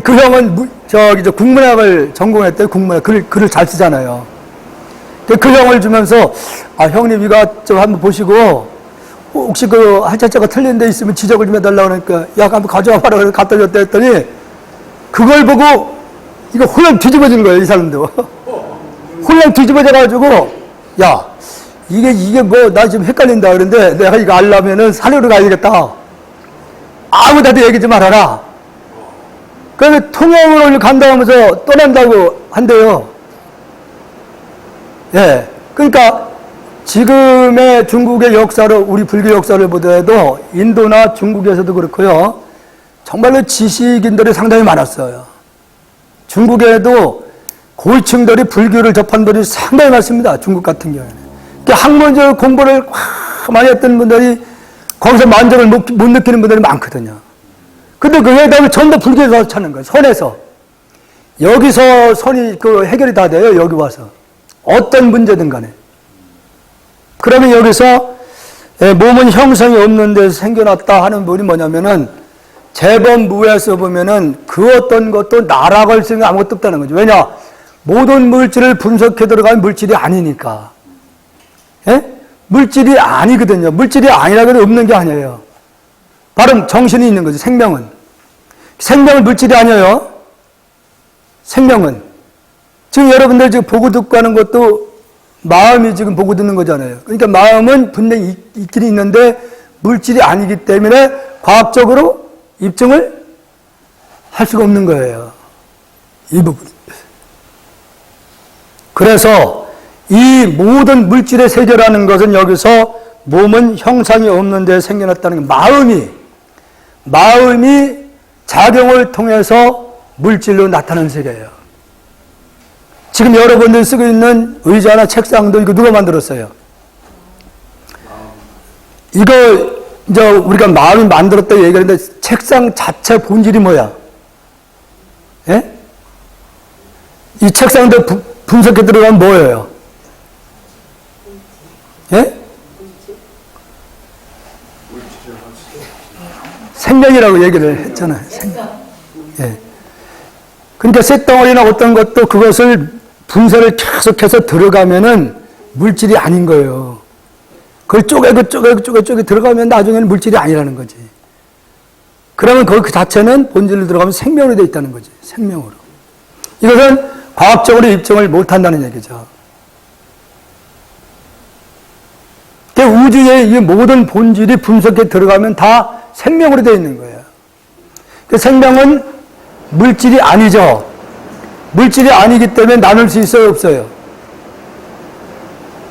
그 형은 저 국문학을 전공했대요. 국문학. 글을 잘 쓰잖아요. 그 형을 주면서, 아, 형님, 이거 좀 한번 보시고, 혹시 그 한자자가 틀린 데 있으면 지적을 좀 해달라고 그러니까, 야, 한번 가져와 봐라. 그래서 갖다 줬다 했더니, 그걸 보고, 이거 홀랑 뒤집어진 거예요, 이 사람도. 홀랑 뒤집어져가지고, 야, 이게 뭐, 나 지금 헷갈린다. 그런데 내가 이거 알려면은 산으로 가야겠다. 아무데도 얘기 좀 말아라. 그래서 통영을 간다 하면서 떠난다고 한대요. 예. 그러니까 지금의 중국의 역사를, 우리 불교 역사를 보더라도 인도나 중국에서도 그렇고요. 정말로 지식인들이 상당히 많았어요. 중국에도 고위층들이 불교를 접한 분들이 상당히 많습니다. 중국 같은 경우에는. 그러니까 학문적 공부를 많이 했던 분들이 거기서 만족을 못 느끼는 분들이 많거든요. 근데 그 해답을 전부 불교에서 찾는 거예요. 선에서. 여기서 선이 해결이 다 돼요. 여기 와서. 어떤 문제든 간에. 그러면 여기서 몸은 형성이 없는 데서 생겨났다 하는 분이 뭐냐면은 재범무에서 보면은 그 어떤 것도 나라가 할 수 있는 아무것도 없다는 거죠. 왜냐? 모든 물질을 분석해 들어가면 물질이 아니니까. 예? 물질이 아니거든요. 물질이 아니라고 해도 없는 게 아니에요. 바로 정신이 있는 거죠. 생명은. 생명은 물질이 아니에요. 생명은. 지금 여러분들 지금 보고 듣고 하는 것도 마음이 지금 보고 듣는 거잖아요. 그러니까 마음은 분명히 있긴 있는데 물질이 아니기 때문에 과학적으로 입증을 할 수가 없는 거예요. 이 부분. 그래서 이 모든 물질의 세계라는 것은 여기서 몸은 형상이 없는 데 생겨났다는 게 마음이 작용을 통해서 물질로 나타나는 세계예요. 지금 여러분들이 쓰고 있는 의자나 책상도 이거 누가 만들었어요? 이거 이제 우리가 마음이 만들었다 얘기하는데 책상 자체 본질이 뭐야? 예? 이 책상도 분석해 들어가면 뭐예요? 예? 생명이라고 얘기를 했잖아요. 생명. 예. 그러니까 쇳덩어리나 어떤 것도 그것을 분석을 계속해서 들어가면은 물질이 아닌 거예요. 그걸 쪼개 들어가면 나중에는 물질이 아니라는 거지. 그러면 그 자체는 본질로 들어가면 생명으로 되어 있다는 거지. 생명으로. 이것은 과학적으로 입증을 못 한다는 얘기죠. 우주의 이 모든 본질이 분석에 들어가면 다 생명으로 되어 있는 거예요. 그 생명은 물질이 아니죠. 물질이 아니기 때문에 나눌 수 있어요, 없어요?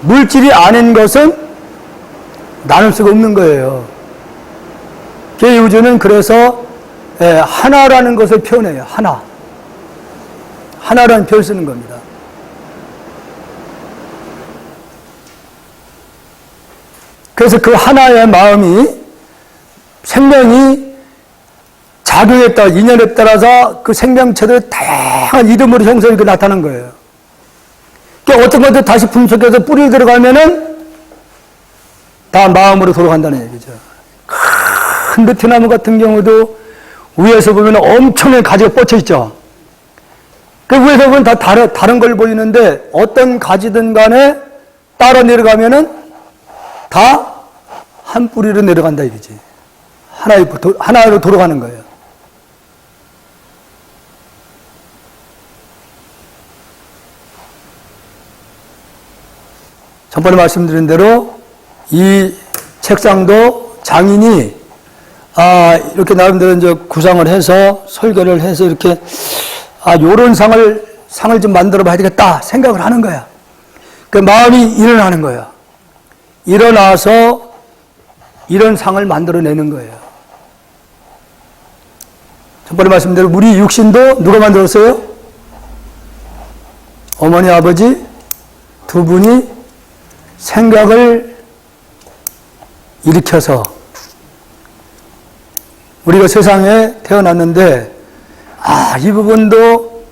물질이 아닌 것은 나눌 수가 없는 거예요. 그 우주는 그래서 하나라는 것을 표현해요. 하나라는 표현을 쓰는 겁니다. 그래서 그 하나의 마음이 생명이 작용에 따라 인연에 따라서 그 생명체들의 다양한 이름으로 형성이 나타난 거예요. 그러니까 어떤 것도 다시 분석해서 뿌리에 들어가면은 다 마음으로 돌아간다는 얘기죠. 큰 느티나무 같은 경우도 위에서 보면 엄청난 가지가 뻗쳐 있죠. 그 위에서 보면 다 다른 걸 보이는데 어떤 가지든 간에 따라 내려가면은 다 한 뿌리로 내려간다 이거지. 하나로 돌아가는 거예요. 전번에 말씀드린 대로 이 책상도 장인이 이렇게 나름대로 이제 구상을 해서 설계를 해서 이렇게 요런 상을 좀 만들어 봐야 되겠다 생각을 하는 거야. 그 마음이 일어나는 거야. 일어나서 이런 상을 만들어내는 거예요. 전번에 말씀드린 대로 우리 육신도 누가 만들었어요? 어머니, 아버지 두 분이 생각을 일으켜서 우리가 세상에 태어났는데 이 부분도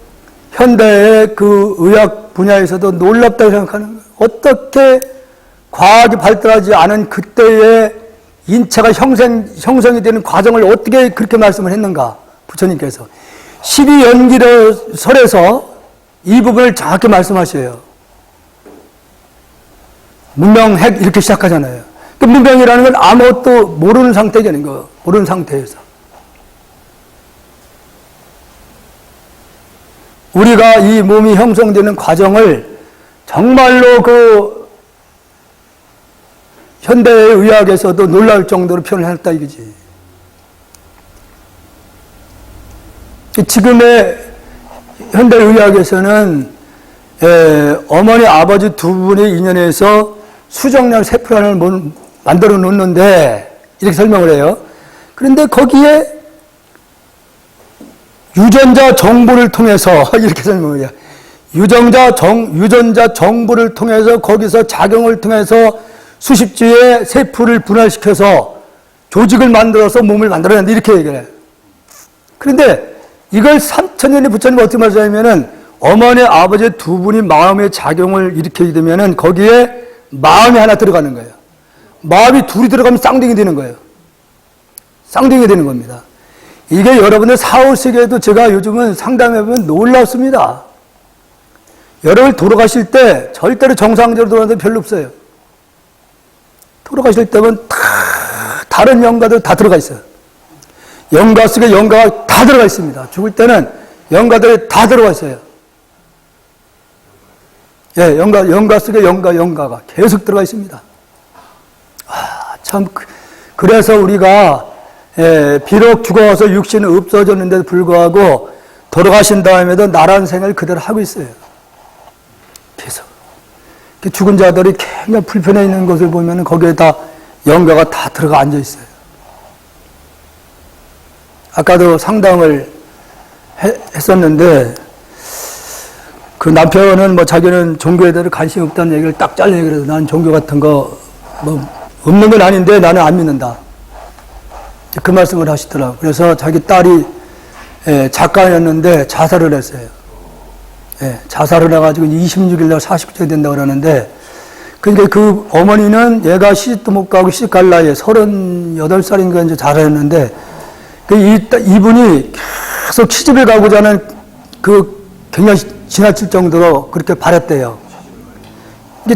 현대의 그 의학 분야에서도 놀랍다고 생각하는 거예요. 어떻게 과학이 발달하지 않은 그때의 인체가 형성이 되는 과정을 어떻게 그렇게 말씀을 했는가? 부처님께서 12연기설에서 이 부분을 정확히 말씀하셔요. 문명핵 이렇게 시작하잖아요. 그 문명이라는 건 아무것도 모르는 상태가 아닌 거, 모르는 상태에서. 우리가 이 몸이 형성되는 과정을 정말로 그 현대의 의학에서도 놀라울 정도로 표현을 했다 이거지. 지금의 현대의학에서는 어머니, 아버지 두 분의 인연에서 수정란 세포란을 만들어 놓는데 이렇게 설명을 해요. 그런데 거기에 유전자 정보를 통해서 이렇게 설명을 해요. 유전자 정보를 통해서 거기서 작용을 통해서 수십 주의 세포를 분할시켜서 조직을 만들어서 몸을 만들어낸다 이렇게 얘기를 해요. 그런데 이걸 3000년의 부처님이 어떻게 말씀하냐면은 어머니, 아버지 두 분이 마음의 작용을 일으키게 되면은 거기에 마음이 하나 들어가는 거예요. 마음이 둘이 들어가면 쌍둥이 되는 거예요. 쌍둥이 되는 겁니다. 이게 여러분들 사후세계에도 제가 요즘은 상담해보면 놀랍습니다. 여러분 돌아가실 때 절대로 정상적으로 돌아가는 데 별로 없어요. 돌아가실 때면 다른 영가들 다 들어가 있어요. 영가 속에 영가가 다 들어가 있습니다. 죽을 때는 영가들이 다 들어가 있어요. 예, 영가 속에 영가가 계속 들어가 있습니다. 참, 그래서 우리가, 비록 죽어서 육신은 없어졌는데도 불구하고 돌아가신 다음에도 나란 생을 그대로 하고 있어요. 계속. 죽은 자들이 굉장히 불편해 있는 것을 보면 거기에 다 영가가 다 들어가 앉아 있어요. 아까도 상담을 했었는데, 그 남편은 뭐 자기는 종교에 대해 관심이 없다는 얘기를 딱 잘라 얘기를 해서 난 종교 같은 거 뭐 없는 건 아닌데 나는 안 믿는다. 그 말씀을 하시더라고요. 그래서 자기 딸이 작가였는데 자살을 했어요. 자살을 해가지고 26일날 49세가 된다고 그러는데, 그러니까 그 어머니는 얘가 시집도 못 가고 시집 갈 나이에 38살인가 이제 자살했는데, 이분이 계속 시집을 가고자 하는 굉장히 지나칠 정도로 그렇게 바랬대요.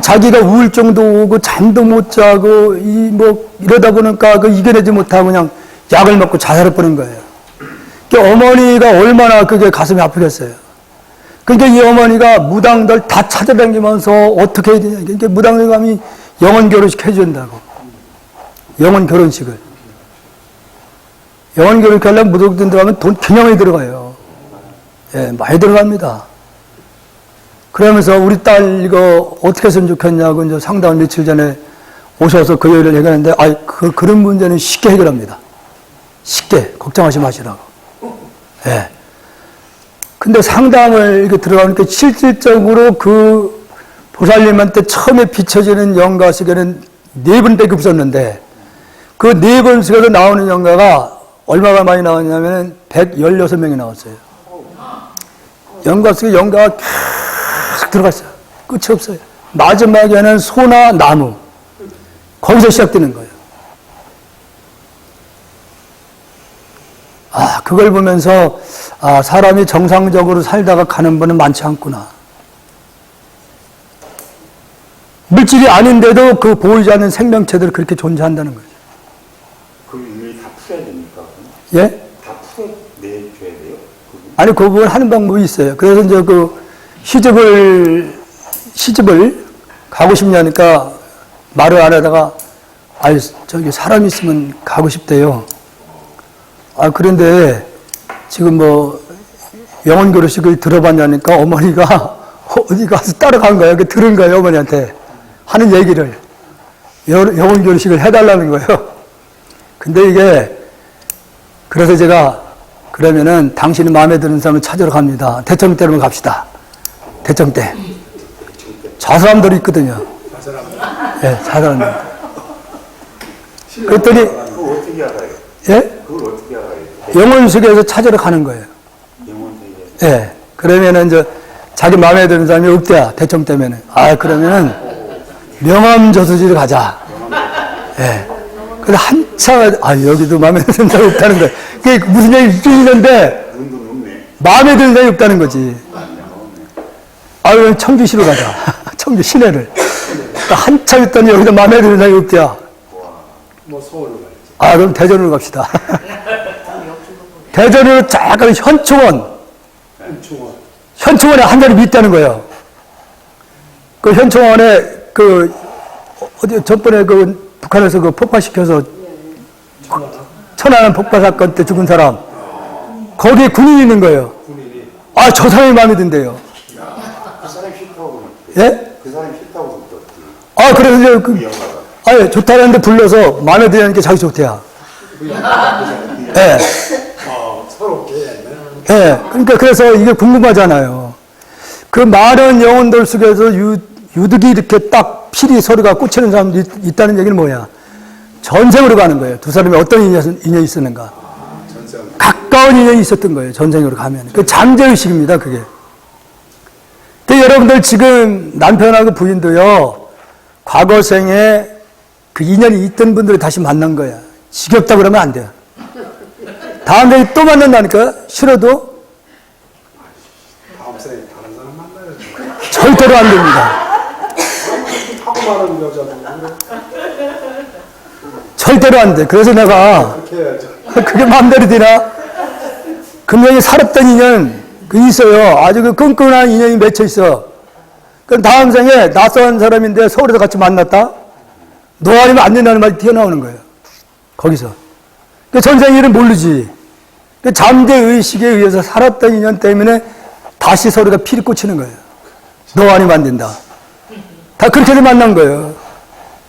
자기가 우울증도 오고 잠도 못 자고 이러다 보니까 이겨내지 못하고 그냥 약을 먹고 자살해 버린 거예요. 어머니가 얼마나 그게 가슴이 아프겠어요. 그러니까 이 어머니가 무당들 다 찾아다니면서 어떻게 해야 되냐. 그러니까 무당들 가면 영혼 결혼식 해준다고. 영혼 결혼식을. 영혼 결혼식 하려면 무당들 들어가면 돈 굉장히 많이 들어가요. 예, 많이 들어갑니다. 그러면서 우리 딸 이거 어떻게 했으면 좋겠냐고 이제 상담 며칠 전에 오셔서 그 얘기를 얘기하는데, 그런 문제는 쉽게 해결합니다. 쉽게. 걱정하지 마시라고. 예. 근데 상담을 이렇게 들어가니까 실질적으로 그 보살님한테 처음에 비춰지는 영가 속에는 4분밖에 없었는데, 그 4번 속에서 나오는 영가가 얼마나 많이 나왔냐면 116명이 나왔어요. 영가 속에 영가가 계속 들어갔어요. 끝이 없어요. 마지막에는 소나 나무. 거기서 시작되는 거예요. 그걸 보면서, 사람이 정상적으로 살다가 가는 분은 많지 않구나. 물질이 아닌데도 그 보이지 않는 생명체들이 그렇게 존재한다는 거죠. 그럼 이미 다 풀어야 됩니까? 예? 다 풀어내줘야 돼요? 아니, 그 부분 하는 방법이 있어요. 그래서 이제 시집을 가고 싶냐니까 말을 안 하다가, 저기 사람 있으면 가고 싶대요. 그런데 지금 영혼 결혼식을 들어봤냐니까 어머니가 어디 가서 따라간 거예요. 들은 거예요, 어머니한테. 하는 얘기를. 영혼 결혼식을 해달라는 거예요. 근데 이게, 그래서 제가, 그러면은 당신이 마음에 드는 사람을 찾으러 갑니다. 대청대로 갑시다. 대청대. 저 사람들이 있거든요. 예, 저 사람들. 그랬더니, 그걸 어떻게 알아요? 예? 그걸 어떻게 알아요? 영혼세계에서 찾으러 가는 거예요. 영혼세계. 예. 그러면은 이제 자기 마음에 드는 사람이 없대야, 대청 때문에. 그러면은 명암저수지를 가자. 예. 근데 한참, 여기도 마음에 드는 사람이 없다는 거예요. 그게 무슨 얘기 있는데, 마음에 드는 사람이 없다는 거지. 그럼 청주시로 가자. 청주 시내를. 한참 있더니 여기도 마음에 드는 사람이 없대야. 서울로 가야지. 그럼 대전으로 갑시다. 대전으로 쫙 가면 현충원에 한 자리 있다는 거예요. 그 현충원에 어디 전번에 북한에서 폭파시켜서 천안함 폭파 사건 때 죽은 사람, 거기에 군인이 있는 거예요. 군인이. 아, 저 사람이 마음에 든대요. 그 사람이 싫다고 예? 그 사람이 싫다고 그랬지. 아, 그래서 이제 그 영화가. 아예 좋다는데 불러서 마음에 드는 게 자기 좋대야. 예. 서로 예. 그러니까 그래서 이게 궁금하잖아요. 그 많은 영혼들 속에서 유득이 이렇게 딱 필히 소리가 꽂히는 사람도 있다는 얘기는 뭐야? 전생으로 가는 거예요. 두 사람이 어떤 인연이 있었는가. 가까운 인연이 있었던 거예요. 전생으로 가면. 그 잠재의식입니다. 그게. 근데 여러분들 지금 남편하고 부인도요. 과거 생에 그 인연이 있던 분들을 다시 만난 거야. 지겹다 그러면 안 돼요. 다음 생에 또 만난다니까? 싫어도? 다음 생에 다른 사람 만나야지. 절대로 안 됩니다. 하고 말하는 여자도 절대로 안 돼. 그래서 내가 그렇게 해야죠. 그게 마음대로 되나? 분명히 살았던 인연 그 있어요. 아주 그 끈끈한 인연이 맺혀 있어. 그럼 다음 생에 낯선 사람인데 서울에서 같이 만났다? 너 아니면 안 된다는 말이 튀어나오는 거예요. 거기서. 그 전생 일은 모르지. 그 잠재의식에 의해서 살았던 인연 때문에 다시 서로가 필이 꽂히는 거예요. 너 아니면 안 된다. 다 그렇게 만난 거예요.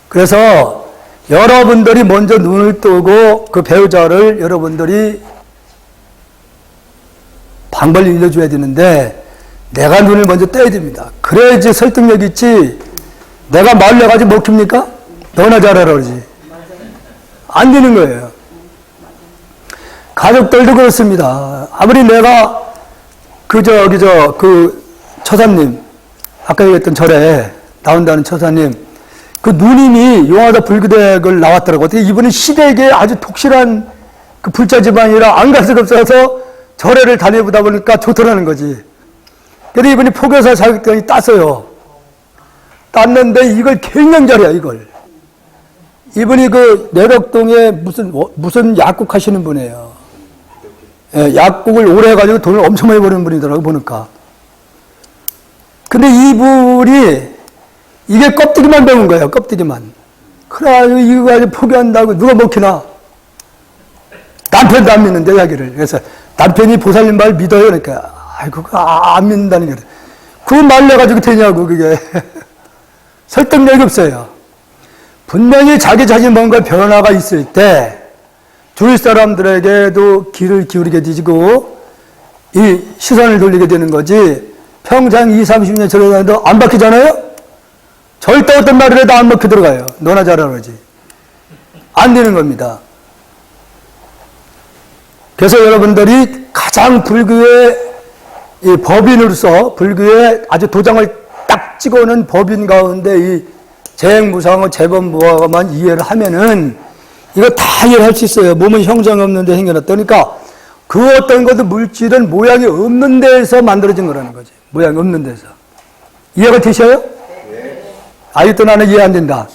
그래서 여러분들이 먼저 눈을 뜨고 그 배우자를 여러분들이 방법을 일러줘야 되는데 내가 눈을 먼저 떼야 됩니다. 그래야지 설득력이 있지. 내가 말을 해가지고 먹힙니까? 너나 잘하라 그러지. 안 되는 거예요. 가족들도 그렇습니다. 아무리 내가 그 처사님, 아까 얘기했던 절에 나온다는 처사님, 그 누님이 용화사 불교대학을 나왔더라고. 어떻게 이분은 시댁에 아주 독실한 그 불자 집안이라 안 갈 수가 없어서 절에를 다녀보다 보니까 좋더라는 거지. 그래서 이분이 포교사 자격증이 땄어요. 땄는데 이걸 굉장히 잘해요, 이걸. 이분이 그 내덕동에 무슨 약국 하시는 분이에요. 예, 약국을 오래 해가지고 돈을 엄청 많이 버는 분이더라고, 보니까. 근데 이분이 이게 껍데기만 배운 거예요, 껍데기만. 그래, 이거 가지고 포기한다고 누가 먹히나? 남편도 안 믿는데, 이야기를. 그래서 남편이 보살님 말 믿어요. 그러니까, 아이고, 안 믿는다는 거예요. 그 말 내가지고 되냐고, 그게. 설득력이 없어요. 분명히 자기 자신 뭔가 변화가 있을 때, 주위 사람들에게도 귀를 기울이게 되지고, 이 시선을 돌리게 되는 거지, 평생 20, 30년 전에 다녀도 안 바뀌잖아요? 절대 어떤 말을 해도 안 먹혀 들어가요. 너나 잘하라 그러지. 안 되는 겁니다. 그래서 여러분들이 가장 불교의 이 법인으로서 불교의 아주 도장을 딱 찍어오는 법인 가운데 이 재행무상의 재범무화만 이해를 하면은 이거 다 이해할 수 있어요. 몸은 형상 없는데 생겨났다. 그러니까 그 어떤 것도 물질은 모양이 없는 데에서 만들어진 거라는 거지. 모양이 없는 데서. 이해가 되셔요? 네. 아직도 나는 이해 안 된다.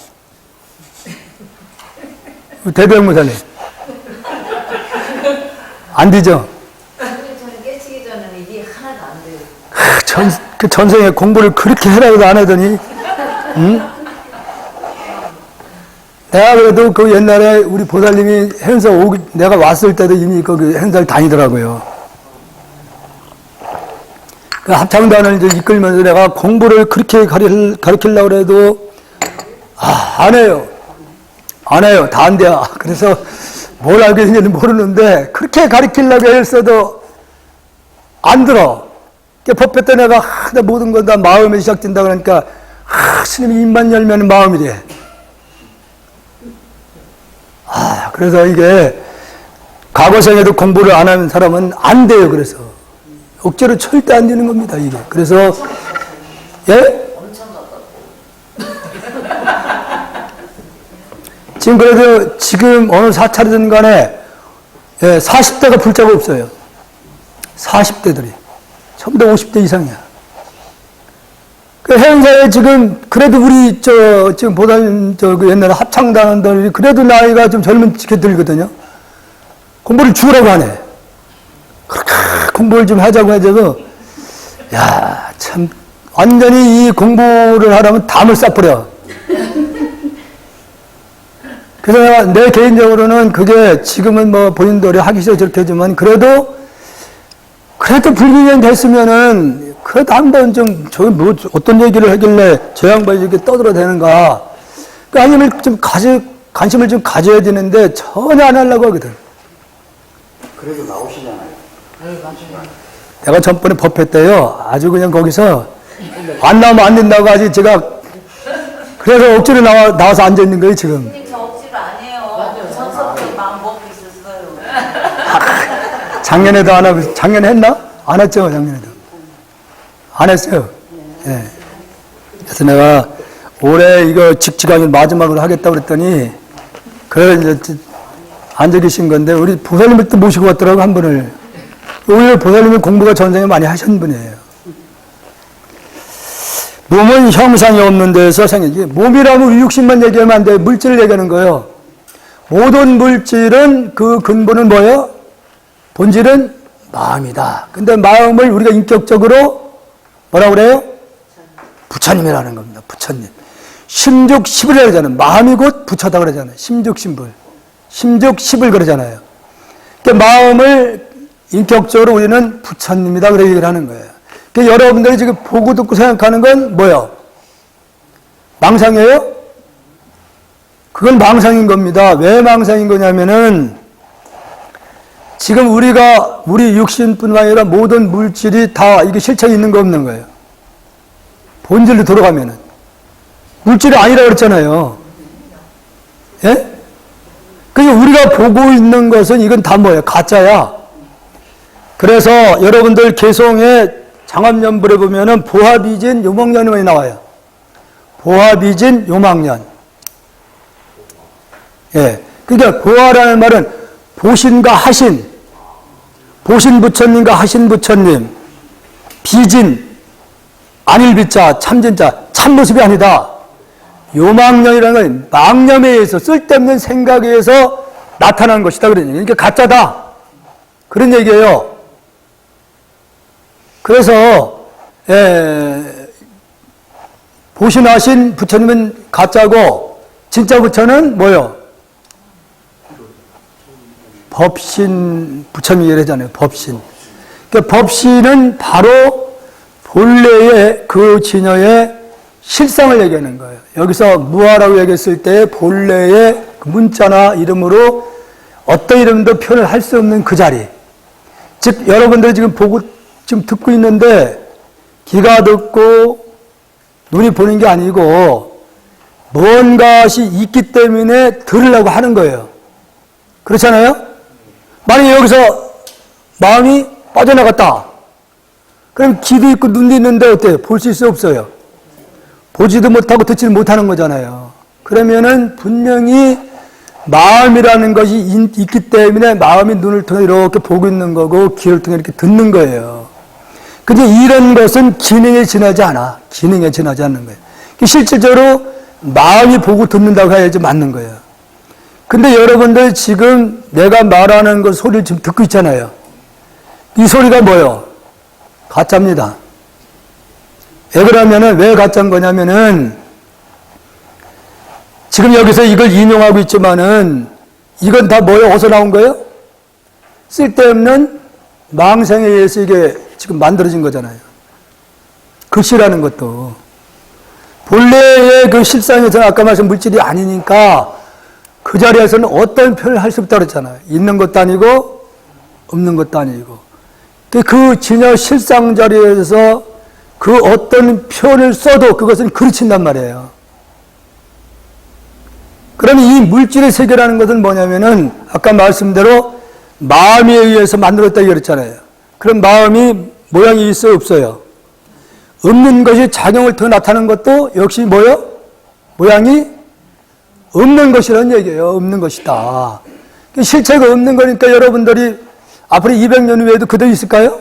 대병무사님. 안 되죠? 저는 깨치기 전에는 이게 하나도 안 돼요. 그 전생에 공부를 그렇게 해라고도 안 하더니, 응? 내가 그래도 그 옛날에 우리 보살님이 행사 내가 왔을 때도 이미 거기 행사를 다니더라고요. 그 합창단을 이제 이끌면서 내가 공부를 그렇게 가르치려고 해도, 안 해요. 안 해요. 다 안 돼요. 그래서 뭘 알게 생겼는지 모르는데, 그렇게 가르치려고 했어도 안 들어. 법회 때 내가 모든 건 다 마음에 시작된다 그러니까, 스님이 입만 열면 마음이 돼. 그래서 이게 과거생에도 공부를 안 하는 사람은 안 돼요. 그래서 억지로 절대 안 되는 겁니다. 이게. 그래서 예? 지금 그래도 지금 어느 사찰이든 간에 40대가 불자가 없어요. 40대들이 전부 다 50대 이상이야. 그 행사에 지금 그래도 우리 지금 보다는 그 옛날에 합창단원들이 그래도 나이가 좀 젊은 친구들이거든요. 공부를 죽으라고 하네. 그렇게 공부를 좀 하자고 해서 야, 참 완전히 이 공부를 하려면 담을 쌓버려. 그래서 내 개인적으로는 그게 지금은 뭐 본인들이 하기 싫어 저렇게 하지만 그래도 그래도 불기년 됐으면은, 그래도 한번 좀, 저기 뭐, 어떤 얘기를 하길래 저 양반이 이렇게 떠들어대는가. 아니면 좀 관심을 좀 가져야 되는데 전혀 안 하려고 하거든. 그래도 나오시잖아요. 네, 맞아요. 내가 전번에 법회 때요, 아주 그냥 거기서 안 나오면 안 된다고 아직 제가, 그래서 억지로 나와서 앉아있는 거예요, 지금. 선생님 저 억지로 안 해요. 선석도 마음 먹고 있었어요. 작년에도 안 하고, 작년에 했나? 안 했죠, 작년에도. 안 했어요. 예. 그래서 내가 올해 이거 직지강의 마지막으로 하겠다고 그랬더니, 그래, 이제 앉아 계신 건데, 우리 보살님을 또 모시고 왔더라고, 한 분을. 오히려 보살님이 공부가 전생에 많이 하신 분이에요. 몸은 형상이 없는 데서 생기지. 몸이라면 우리 육신만 얘기하면 안 돼. 물질을 얘기하는 거예요. 모든 물질은 그 근본은 뭐예요? 본질은 마음이다. 근데 마음을 우리가 인격적으로 뭐라고 그래요? 부처님이라는 겁니다. 부처님. 심죽십을 그러잖아요. 마음이 곧 부처다 그러잖아요. 심죽심불. 심죽십을 그러잖아요. 그러니까 마음을 인격적으로 우리는 부처님이다 그렇게 얘기를 하는 거예요. 그러니까 여러분들이 지금 보고 듣고 생각하는 건 뭐예요? 망상이에요? 그건 망상인 겁니다. 왜 망상인 거냐면은 지금 우리 육신뿐만 아니라 모든 물질이 다 이게 실체가 있는 거 없는 거예요. 본질로 돌아가면은. 물질이 아니라 그랬잖아요. 예? 그러니까 우리가 보고 있는 것은 이건 다 뭐예요? 가짜야. 그래서 여러분들 개성의 장합연불에 보면은 보화비진 요망년이 나와요. 보화비진 요망년. 예. 그러니까 보화라는 말은 보신과 하신, 보신 부처님과 하신 부처님, 비진, 안일비자, 참진자, 참모습이 아니다. 요망년이라는 건 망념에 의해서, 쓸데없는 생각에 의해서 나타난 것이다. 그러니까 가짜다. 그런 얘기예요. 그래서 보신하신 부처님은 가짜고 진짜 부처는 뭐요? 법신 부처님이라잖아요. 법신. 그러니까 법신은 바로 본래의 그 진여의 실상을 얘기하는 거예요. 여기서 무아라고 얘기했을 때 본래의 그 문자나 이름으로 어떤 이름도 표현을 할 수 없는 그 자리. 즉 여러분들이 지금 지금 듣고 있는데 귀가 듣고 눈이 보는 게 아니고 뭔가시 있기 때문에 들으려고 하는 거예요. 그렇잖아요? 만약에 여기서 마음이 빠져나갔다. 그럼 귀도 있고 눈도 있는데 어때요? 볼 수 있어요? 없어요? 보지도 못하고 듣지도 못하는 거잖아요. 그러면은 분명히 마음이라는 것이 있기 때문에 마음이 눈을 통해 이렇게 보고 있는 거고 귀를 통해 이렇게 듣는 거예요. 근데 이런 것은 기능에 지나지 않아. 기능에 지나지 않는 거예요. 실질적으로 마음이 보고 듣는다고 해야지 맞는 거예요. 근데 여러분들 지금 내가 말하는 그 소리를 지금 듣고 있잖아요. 이 소리가 뭐예요? 가짜입니다. 왜 그러면은, 왜 가짜인 거냐면은, 지금 여기서 이걸 인용하고 있지만은, 이건 다 뭐예요? 어디서 나온 거예요? 쓸데없는 망상에 의해서 이게 지금 만들어진 거잖아요. 글씨라는 것도. 본래의 그 실상에서는 아까 말씀 물질이 아니니까 그 자리에서는 어떤 표현을 할 수 없다고 그랬잖아요. 있는 것도 아니고, 없는 것도 아니고. 그 진여 실상 자리에서 그 어떤 표현을 써도 그것은 그르친단 말이에요. 그러면 이 물질의 세계라는 것은 뭐냐면은 아까 말씀대로 마음에 의해서 만들었다고 그랬잖아요. 그럼 마음이 모양이 있어요? 없어요? 없는 것이 작용을 통해 나타나는 것도 역시 뭐예요? 모양이 없는 것이라는 얘기예요. 없는 것이다. 실체가 없는 거니까 여러분들이 앞으로 200년 후에도 그대로 있을까요?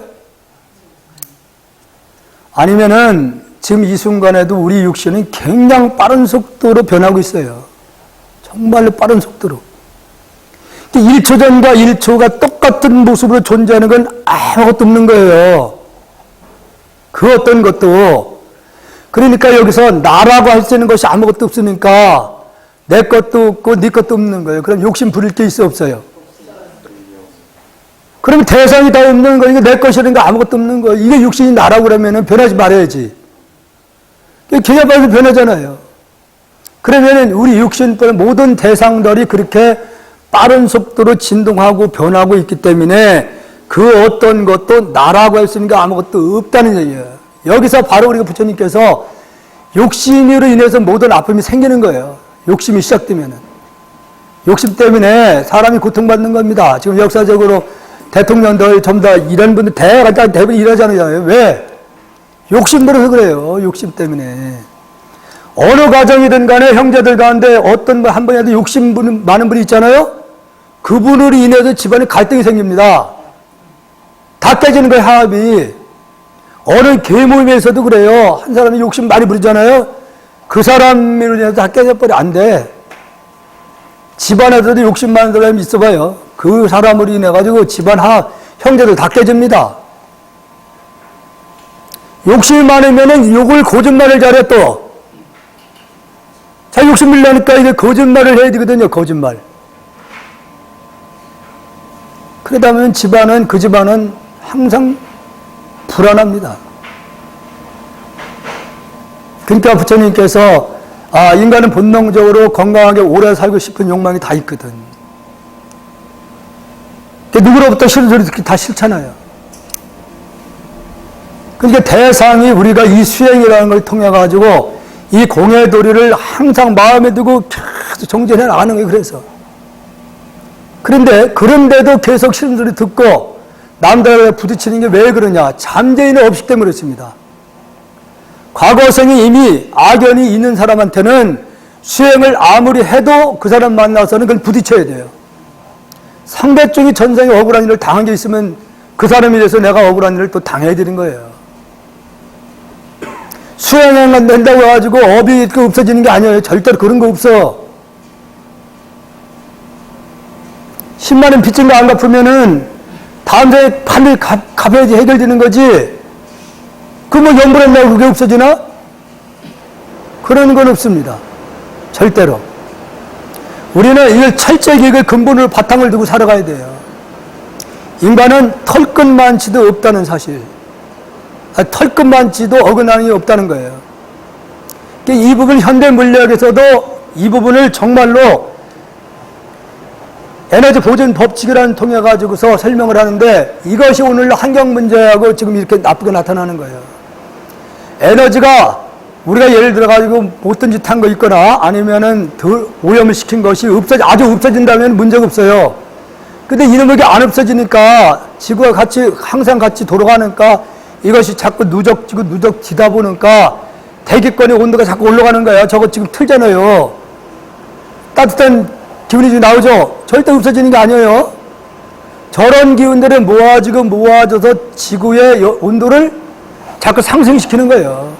아니면은 지금 이 순간에도 우리 육신은 굉장히 빠른 속도로 변하고 있어요. 정말로 빠른 속도로. 1초 전과 1초가 똑같은 모습으로 존재하는 건 아무것도 없는 거예요. 그 어떤 것도. 그러니까 여기서 나라고 할 수 있는 것이 아무것도 없으니까 내 것도 없고 네 것도 없는 거예요. 그럼 욕심 부릴 게 있어 없어요? 그럼 대상이 다 없는 거, 이거 내 것이라는 거 아무것도 없는 거, 이게 육신이 나라고 그러면은 변하지 말아야지. 기가 빠져 변하잖아요. 그러면은 우리 육신뿐 모든 대상들이 그렇게 빠른 속도로 진동하고 변하고 있기 때문에 그 어떤 것도 나라고 할 수 있는 게 아무것도 없다는 얘기예요. 여기서 바로 우리가 부처님께서 욕심으로 인해서 모든 아픔이 생기는 거예요. 욕심이 시작되면은. 욕심 때문에 사람이 고통받는 겁니다. 지금 역사적으로 대통령들 전부 다 이런 분들 대부분 이러잖아요. 왜? 욕심 부려서 그래요. 욕심 때문에. 어느 가정이든 간에 형제들 가운데 어떤 한 분이라도 욕심 많은 분이 있잖아요. 그분으로 인해서 집안에 갈등이 생깁니다. 다 깨지는 거예요, 화합이. 어느 계모임에서도 그래요. 한 사람이 욕심 많이 부리잖아요. 그 사람으로 인해서 다 깨져버려. 안 돼. 집안에서도 욕심 많은 사람이 있어봐요. 그 사람으로 인해가지고 집안 형제들 다 깨집니다. 욕심이 많으면은 욕을 거짓말을 잘해 또. 자, 욕심을 내니까 이제 거짓말을 해야 되거든요, 거짓말. 그러다 보면 그 집안은 항상 불안합니다. 그러니까 부처님께서 인간은 본능적으로 건강하게 오래 살고 싶은 욕망이 다 있거든. 누구로부터 싫은 소리 듣기 다 싫잖아요. 그러니까 대상이 우리가 이 수행이라는 걸 통해 가지고 이 공예도리를 항상 마음에 두고 계속 정진해 나가는 거예요. 그런데도 계속 싫은 소리 듣고 남들과 부딪히는 게 왜 그러냐? 잠재의는 없기 때문에 그렇습니다. 과거생이 이미 악연이 있는 사람한테는 수행을 아무리 해도 그 사람 만나서는 그걸 부딪혀야 돼요. 상대쪽이 전생에 억울한 일을 당한 게 있으면 그 사람에 대해서 내가 억울한 일을 또 당해야 되는 거예요. 수행을 낸다고 해가지고 업이 없어지는 게 아니에요. 절대로 그런 거 없어. 10만 원 빚진 거 안 갚으면은 다음 달에 반드시 갚아야지 해결되는 거지. 그러면 연불했나고 그게 없어지나? 그런 건 없습니다. 절대로. 우리는 이걸 철저히 이걸 근본으로 바탕을 두고 살아가야 돼요. 인간은 털끝만치도 없다는 사실. 털끝만치도 어긋남이 없다는 거예요. 이 부분 현대 물리학에서도 이 부분을 정말로 에너지 보존 법칙이라는 통해 가지고서 설명을 하는데 이것이 오늘 환경 문제하고 지금 이렇게 나쁘게 나타나는 거예요. 에너지가 우리가 예를 들어 가지고 못된 짓 한 거 있거나 아니면은 더 오염을 시킨 것이 아주 없어진다면 문제가 없어요. 근데 이놈에게 안 없어지니까 지구가 항상 같이 돌아가니까 이것이 자꾸 누적지다 보니까 대기권의 온도가 자꾸 올라가는 거예요. 저거 지금 틀잖아요. 따뜻한 기운이 지금 나오죠? 절대 없어지는 게 아니에요. 저런 기운들이 모아져서 지구의 온도를 자꾸 상승시키는 거예요.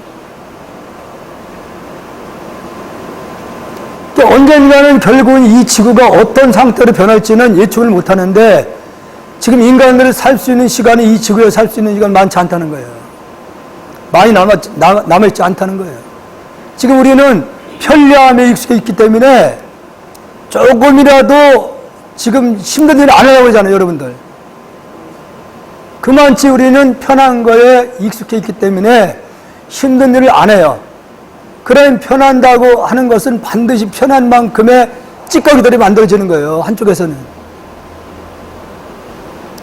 언젠가는 결국은 이 지구가 어떤 상태로 변할지는 예측을 못 하는데 지금 인간들이 살 수 있는 시간이 이 지구에 살 수 있는 시간 많지 않다는 거예요. 많이 남아있지 않다는 거예요. 지금 우리는 편리함에 익숙해 있기 때문에 조금이라도 지금 힘든 일을 안 하려고 하잖아요, 여러분들. 그만치 우리는 편한 거에 익숙해 있기 때문에 힘든 일을 안 해요. 그럼 편한다고 하는 것은 반드시 편한 만큼의 찌꺼기들이 만들어지는 거예요, 한쪽에서는.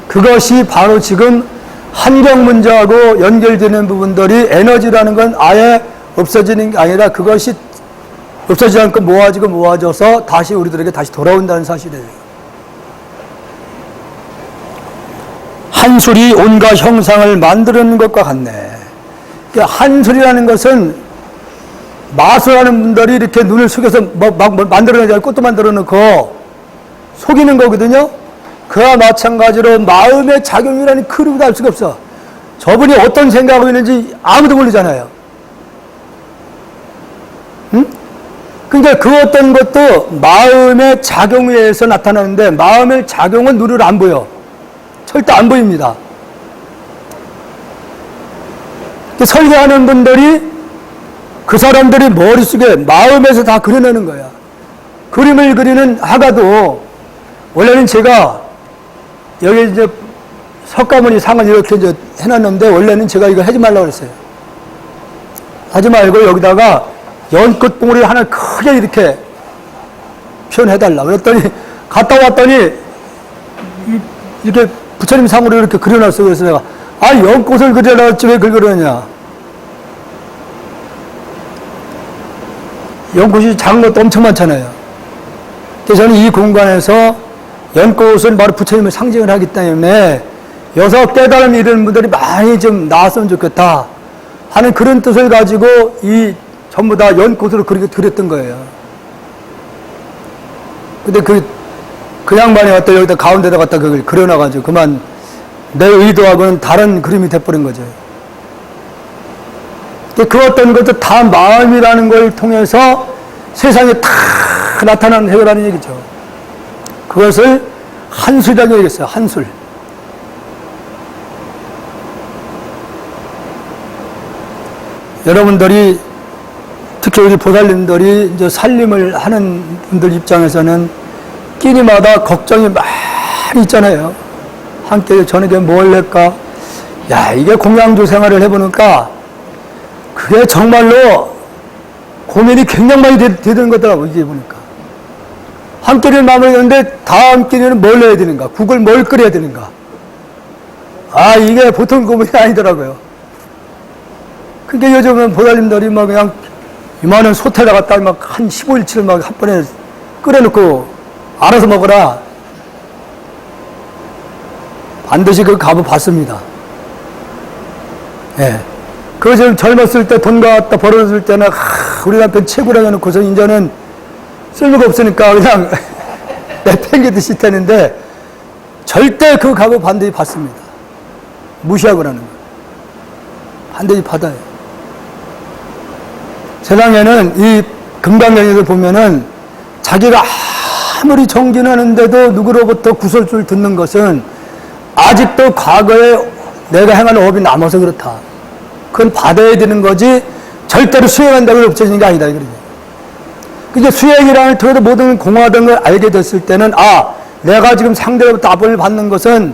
그것이 바로 지금 환경 문제하고 연결되는 부분들이 에너지라는 건 아예 없어지는 게 아니라 그것이 없어지지 않고 모아져서 다시 우리들에게 다시 돌아온다는 사실이에요. 한술이 온갖 형상을 만드는 것과 같네. 한술이라는 것은 마술하는 분들이 이렇게 눈을 속여서 막 만들어내잖아요. 꽃도 만들어 놓고 속이는 거거든요. 그와 마찬가지로 마음의 작용이라는 그룹도 알 수가 없어. 저분이 어떤 생각을 했는지 아무도 모르잖아요. 응? 그러니까 그 어떤 것도 마음의 작용에 의해서 나타나는데 마음의 작용은 눈으로 안 보여. 절대 안 보입니다. 설계하는 분들이 그 사람들이 머릿속에 마음에서 다 그려내는 거야. 그림을 그리는 화가도 원래는 제가 여기 이제 석가모니 상을 이렇게 이제 해놨는데 원래는 제가 이거 하지 말라고 그랬어요. 하지 말고 여기다가 연꽃 봉우리를 하나 크게 이렇게 표현해달라. 그랬더니 갔다 왔더니 이렇게 부처님 상으로 이렇게 그려놨어요. 그래서 내가 연꽃을 그려놨지 왜 그걸 그러냐. 연꽃이 작은 것도 엄청 많잖아요. 그래서 저는 이 공간에서 연꽃은 바로 부처님을 상징을 하기 때문에 여기서 깨달음이 이런 분들이 많이 좀 나왔으면 좋겠다 하는 그런 뜻을 가지고 이 전부 다 연꽃으로 그렇게 그렸던 거예요. 근데 그 양반이 왔다 여기다 가운데다 갖다 그걸 그려놔가지고 그만 내 의도하고는 다른 그림이 돼버린 거죠. 그 어떤 것도 다 마음이라는 걸 통해서 세상에 다 나타나는 해결하는 얘기죠. 그것을 한술이라고 얘기했어요. 한술. 여러분들이 특히 우리 보살님들이 이제 살림을 하는 분들 입장에서는 끼니마다 걱정이 많이 있잖아요. 한 끼 저녁에 뭘 낼까? 야, 이게 공양주 생활을 해보니까 그게 정말로 고민이 굉장히 많이 되는 거더라고, 이게 보니까. 한 끼를 마무리했는데 다음 끼니는 뭘 내야 되는가? 국을 뭘 끓여야 되는가? 이게 보통 고민이 아니더라고요. 그게 요즘은 보살님들이 막 그냥 이만한 솥에다 갖다 막 한 15일치를 막 한 번에 끓여놓고 알아서 먹어라. 반드시 그 값을 받습니다. 예. 그거 좀 젊었을 때 돈 갖다 벌어졌을 때는 우리 남편 최고라 해놓고서 이제는 쓸모가 없으니까 그냥 내팽개듯이 되는데 절대 그 값을 반드시 받습니다. 무시하고라는 거. 반드시 받아요. 세상에는 이 금강경에서 보면은 자기가 아무리 정진하는데도 누구로부터 구설수를 듣는 것은 아직도 과거에 내가 행한 업이 남아서 그렇다. 그건 받아야 되는 거지 절대로 수행한다고 없어지는 게 아니다. 그게 수행이라는 통해서 모든 공화된 걸 알게 됐을 때는 내가 지금 상대로부터 압을 받는 것은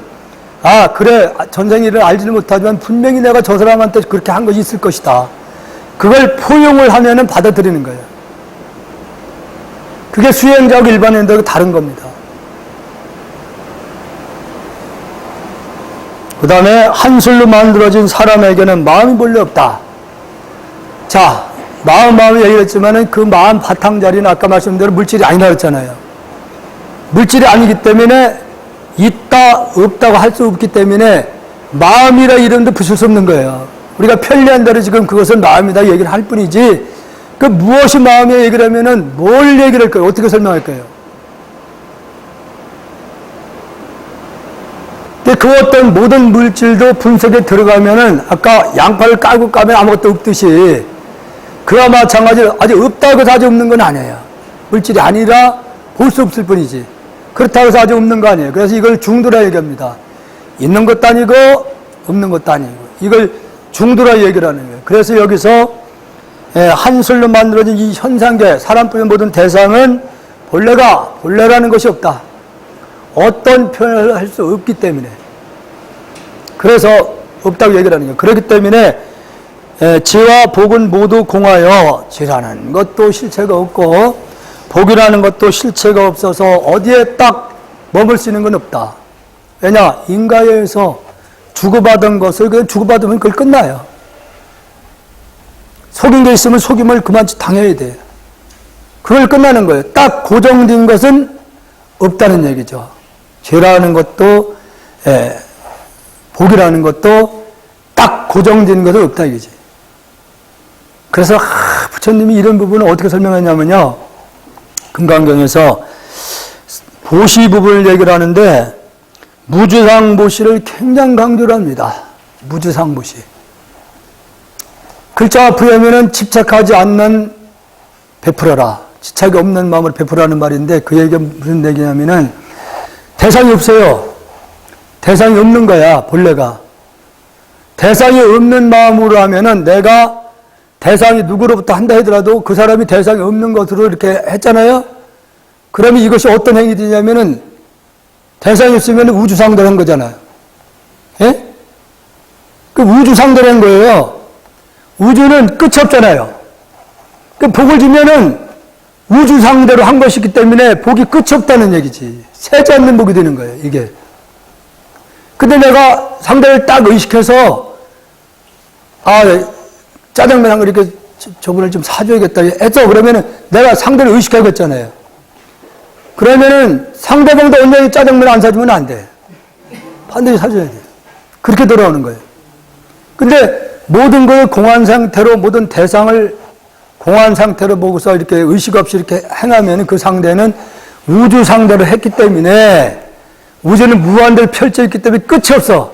그래 전생 일을 알지는 못하지만 분명히 내가 저 사람한테 그렇게 한 것이 있을 것이다. 그걸 포용을 하면은 받아들이는 거예요. 그게 수행자하고 일반인들하고 다른 겁니다. 그 다음에 한술로 만들어진 사람에게는 마음이 본래 없다. 자, 마음이 얘기했지만은 그 마음 바탕 자리는 아까 말씀드린 대로 물질이 아니라 했잖아요. 물질이 아니기 때문에 있다, 없다고 할 수 없기 때문에 마음이라 이름도 붙일 수 없는 거예요. 우리가 편리한 대로 지금 그것은 마음이다 얘기를 할 뿐이지 그 무엇이 마음이야 얘기를 하면은 뭘 얘기를 할까요? 어떻게 설명할까요? 그 어떤 모든 물질도 분석에 들어가면은 아까 양파를 까고 까면 아무것도 없듯이 그와 마찬가지로 아직 없다고 해서 아직 없는 건 아니에요. 물질이 아니라 볼 수 없을 뿐이지. 그렇다고 해서 아직 없는 거 아니에요. 그래서 이걸 중도라 얘기합니다. 있는 것도 아니고 없는 것도 아니고 이걸 중도라 얘기를 하는 거예요. 그래서 여기서 한술로 만들어진 이 현상계 사람뿐인 모든 대상은 본래라는 것이 없다. 어떤 표현을 할 수 없기 때문에 그래서 없다고 얘기를 하는 거예요. 그렇기 때문에 지와 복은 모두 공하여 지라는 것도 실체가 없고 복이라는 것도 실체가 없어서 어디에 딱 머물 수 있는 건 없다. 왜냐? 인가에서 주고받은 것을 그냥 주고받으면 그걸 끝나요. 속인 게 있으면 속임을 그만 당해야 돼요. 그걸 끝나는 거예요. 딱 고정된 것은 없다는 얘기죠. 죄라는 것도 복이라는 것도 딱 고정된 것은 없다 이거지. 그래서 부처님이 이런 부분을 어떻게 설명했냐면요. 금강경에서 보시 부분을 얘기를 하는데 무주상보시를 굉장히 강조를 합니다. 무주상보시. 글자 앞으로 하면은 집착하지 않는 베풀어라. 집착이 없는 마음을 베풀어라는 말인데 그 얘기가 무슨 얘기냐면은 대상이 없어요. 대상이 없는 거야, 본래가. 대상이 없는 마음으로 하면은 내가 대상이 누구로부터 한다 하더라도 그 사람이 대상이 없는 것으로 이렇게 했잖아요? 그러면 이것이 어떤 행위이냐면은 대상이 있으면 우주상도한 거잖아요. 그 우주 상대라는 거예요. 우주는 끝이 없잖아요. 그 복을 주면은 우주 상대로 한 것이기 때문에 복이 끝이 없다는 얘기지. 세지 않는 복이 되는 거예요, 이게. 근데 내가 상대를 딱 의식해서, 짜장면 한 거 이렇게 저분을 좀 사줘야겠다 했어. 그러면은 내가 상대를 의식하겠잖아요. 그러면은 상대방도 온전히 짜장면 안 사주면 안 돼. 반드시 사줘야 돼. 그렇게 돌아오는 거예요. 근데 모든 걸 공한 상태로, 모든 대상을 공한 상태로 보고서 이렇게 의식 없이 이렇게 행하면 그 상대는 우주 상대로 했기 때문에 우주는 무한대로 펼쳐있기 때문에 끝이 없어.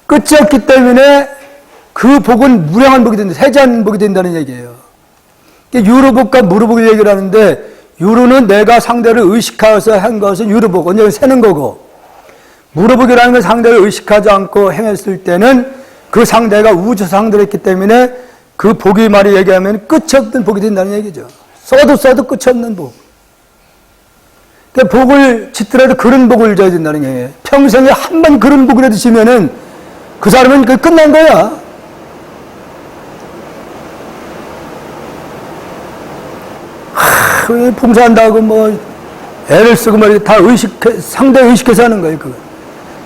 끝이 없기 때문에 그 복은 무량한 복이 된다. 세지 않는 복이 된다는 얘기예요. 유로복과 무로복을 얘기를 하는데 유로는 내가 상대를 의식하여서 한 것은 유로복, 언제 세는 거고 무로복이라는 건 상대를 의식하지 않고 행했을 때는 그 상대가 우주 상대로 했기 때문에 그 복이 말이 얘기하면 끝이 없는 복이 된다는 얘기죠. 써도 끝이 없는 복. 그러니까 복을 짓더라도 그런 복을 줘야 된다는 얘기예요. 평생에 한 번 그런 복이라도 지면은 그 사람은 그 끝난 거야. 봉사한다고 뭐 애를 쓰고 말이야 다 상대 의식해서 하는 거예요. 그거.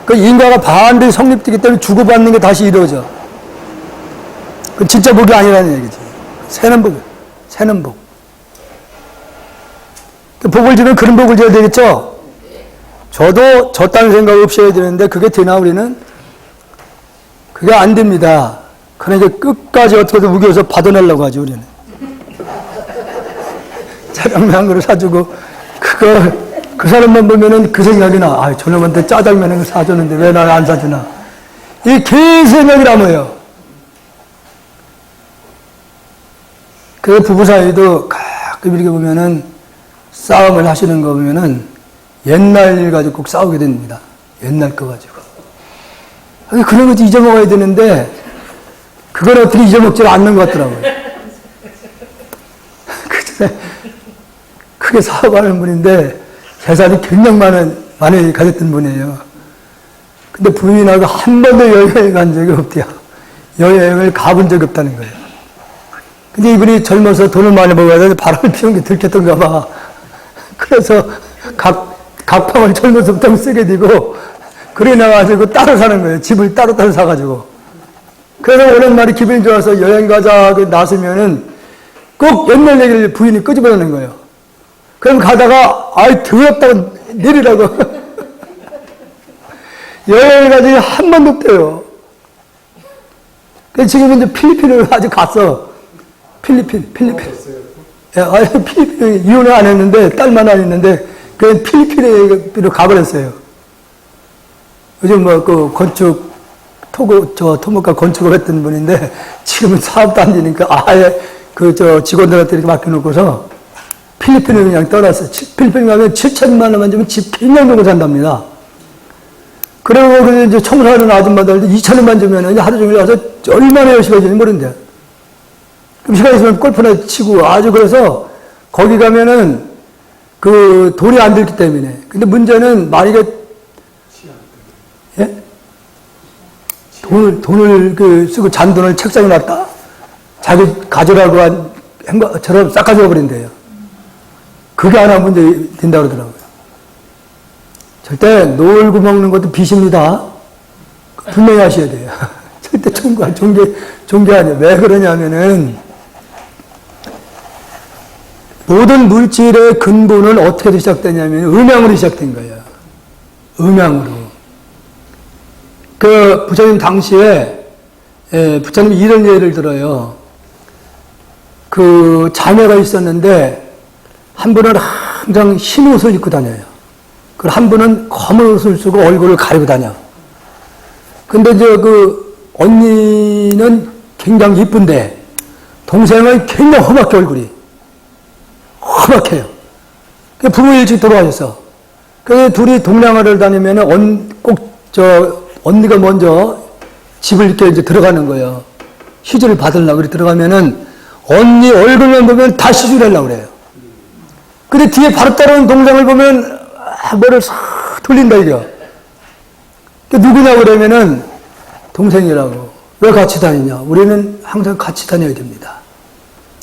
그 인과가 반드시 성립되기 때문에 주고받는 게 다시 이루어져. 그 진짜 복이 아니라는 얘기지. 새는 복, 새는 복. 복을 주면 그런 복을 줘야 되겠죠? 저도 졌다는 생각 없이 해야 되는데 그게 되나 우리는? 그게 안 됩니다. 그러니까 끝까지 어떻게든 우겨서 받아내려고 하죠 우리는. 짜장면 한 그릇 사주고 그 사람만 보면은 그 생각이 나. 저놈한테 짜장면을 사줬는데 왜 나를 안 사주나. 이 개생각이 남아요. 그 부부 사이도 가끔 이렇게 보면은 싸움을 하시는 거 보면은 옛날 일 가지고 꼭 싸우게 됩니다. 옛날 거 가지고. 그런 것도 잊어먹어야 되는데 그걸 어떻게 잊어먹지 않는 것 같더라고요. 크게 사업하는 분인데 재산이 굉장히 많이 가졌던 분이에요. 근데 부인하고 한 번도 여행을 간 적이 없대요. 여행을 가본 적이 없다는 거예요. 근데 이분이 젊어서 돈을 많이 벌어가지고 바람을 피운 게 들켰던가 봐. 그래서 각방을 젊어서부터 쓰게 되고 그래 나가지고 따로 사는 거예요. 집을 따로 사가지고. 그래서 오랜만에 기분이 좋아서 여행 가자 나서면은 꼭 옛날 얘기를 부인이 끄집어내는 거예요. 그럼 가다가 더럽다고 내리라고. 여행을 가지 한 번도 없대요. 지금 이제 필리핀을 아직 갔어. 필리핀. 필리핀 이혼을 안 했는데 딸만 안 했는데 그 필리핀으로 가버렸어요. 요즘 그 건축 토목과 건축을 했던 분인데 지금은 사업도 안 되니까 아예 직원들한테 이렇게 맡겨놓고서 필리핀을 그냥 떠났어요. 필리핀 가면 7천만 원만 주면 집 굉장히 좋은 거 산답니다. 그리고 이제 청소하는 아줌마들 2천 원만 주면 하루 종일 와서 얼마나 열심히 하는지 모르는데. 그럼 시간 있으면 골프나 치고 아주 그래서 거기 가면은 그 돈이 안 들기 때문에. 근데 문제는 만약에 예? 돈을 쓰고 잔돈을 책상에 놨다? 자기 가져라고 한 행방처럼 싹 가져가 버린대요. 그게 하나 문제 된다고 그러더라고요. 절대 놀고 먹는 것도 빚입니다. 분명히 하셔야 돼요. 절대 종교 아니에요. 왜 그러냐면은 모든 물질의 근본은 어떻게 시작되냐면 음양으로 시작된 거예요. 음양으로. 그 부처님 당시에 부처님 이런 예를 들어요. 그 자매가 있었는데 한 분은 항상 흰 옷을 입고 다녀요. 그리고 한 분은 검은 옷을 쓰고 얼굴을 가리고 다녀. 근데 그 언니는 굉장히 이쁜데 동생은 굉장히 험악해 얼굴이. 험악해요. 부모 일찍 돌아가셨어. 그래서 둘이 동양화를 다니면은 언니가 먼저 집을 이렇게 이제 들어가는 거예요. 시주를 받으려고 그래 들어가면은 언니 얼굴만 보면 다 시주를 하려고 그래요. 근데 뒤에 바로 따라오는 동생을 보면 머리를 싹 돌린다 이거. 누구냐고 그러면은 동생이라고. 왜 같이 다니냐? 우리는 항상 같이 다녀야 됩니다.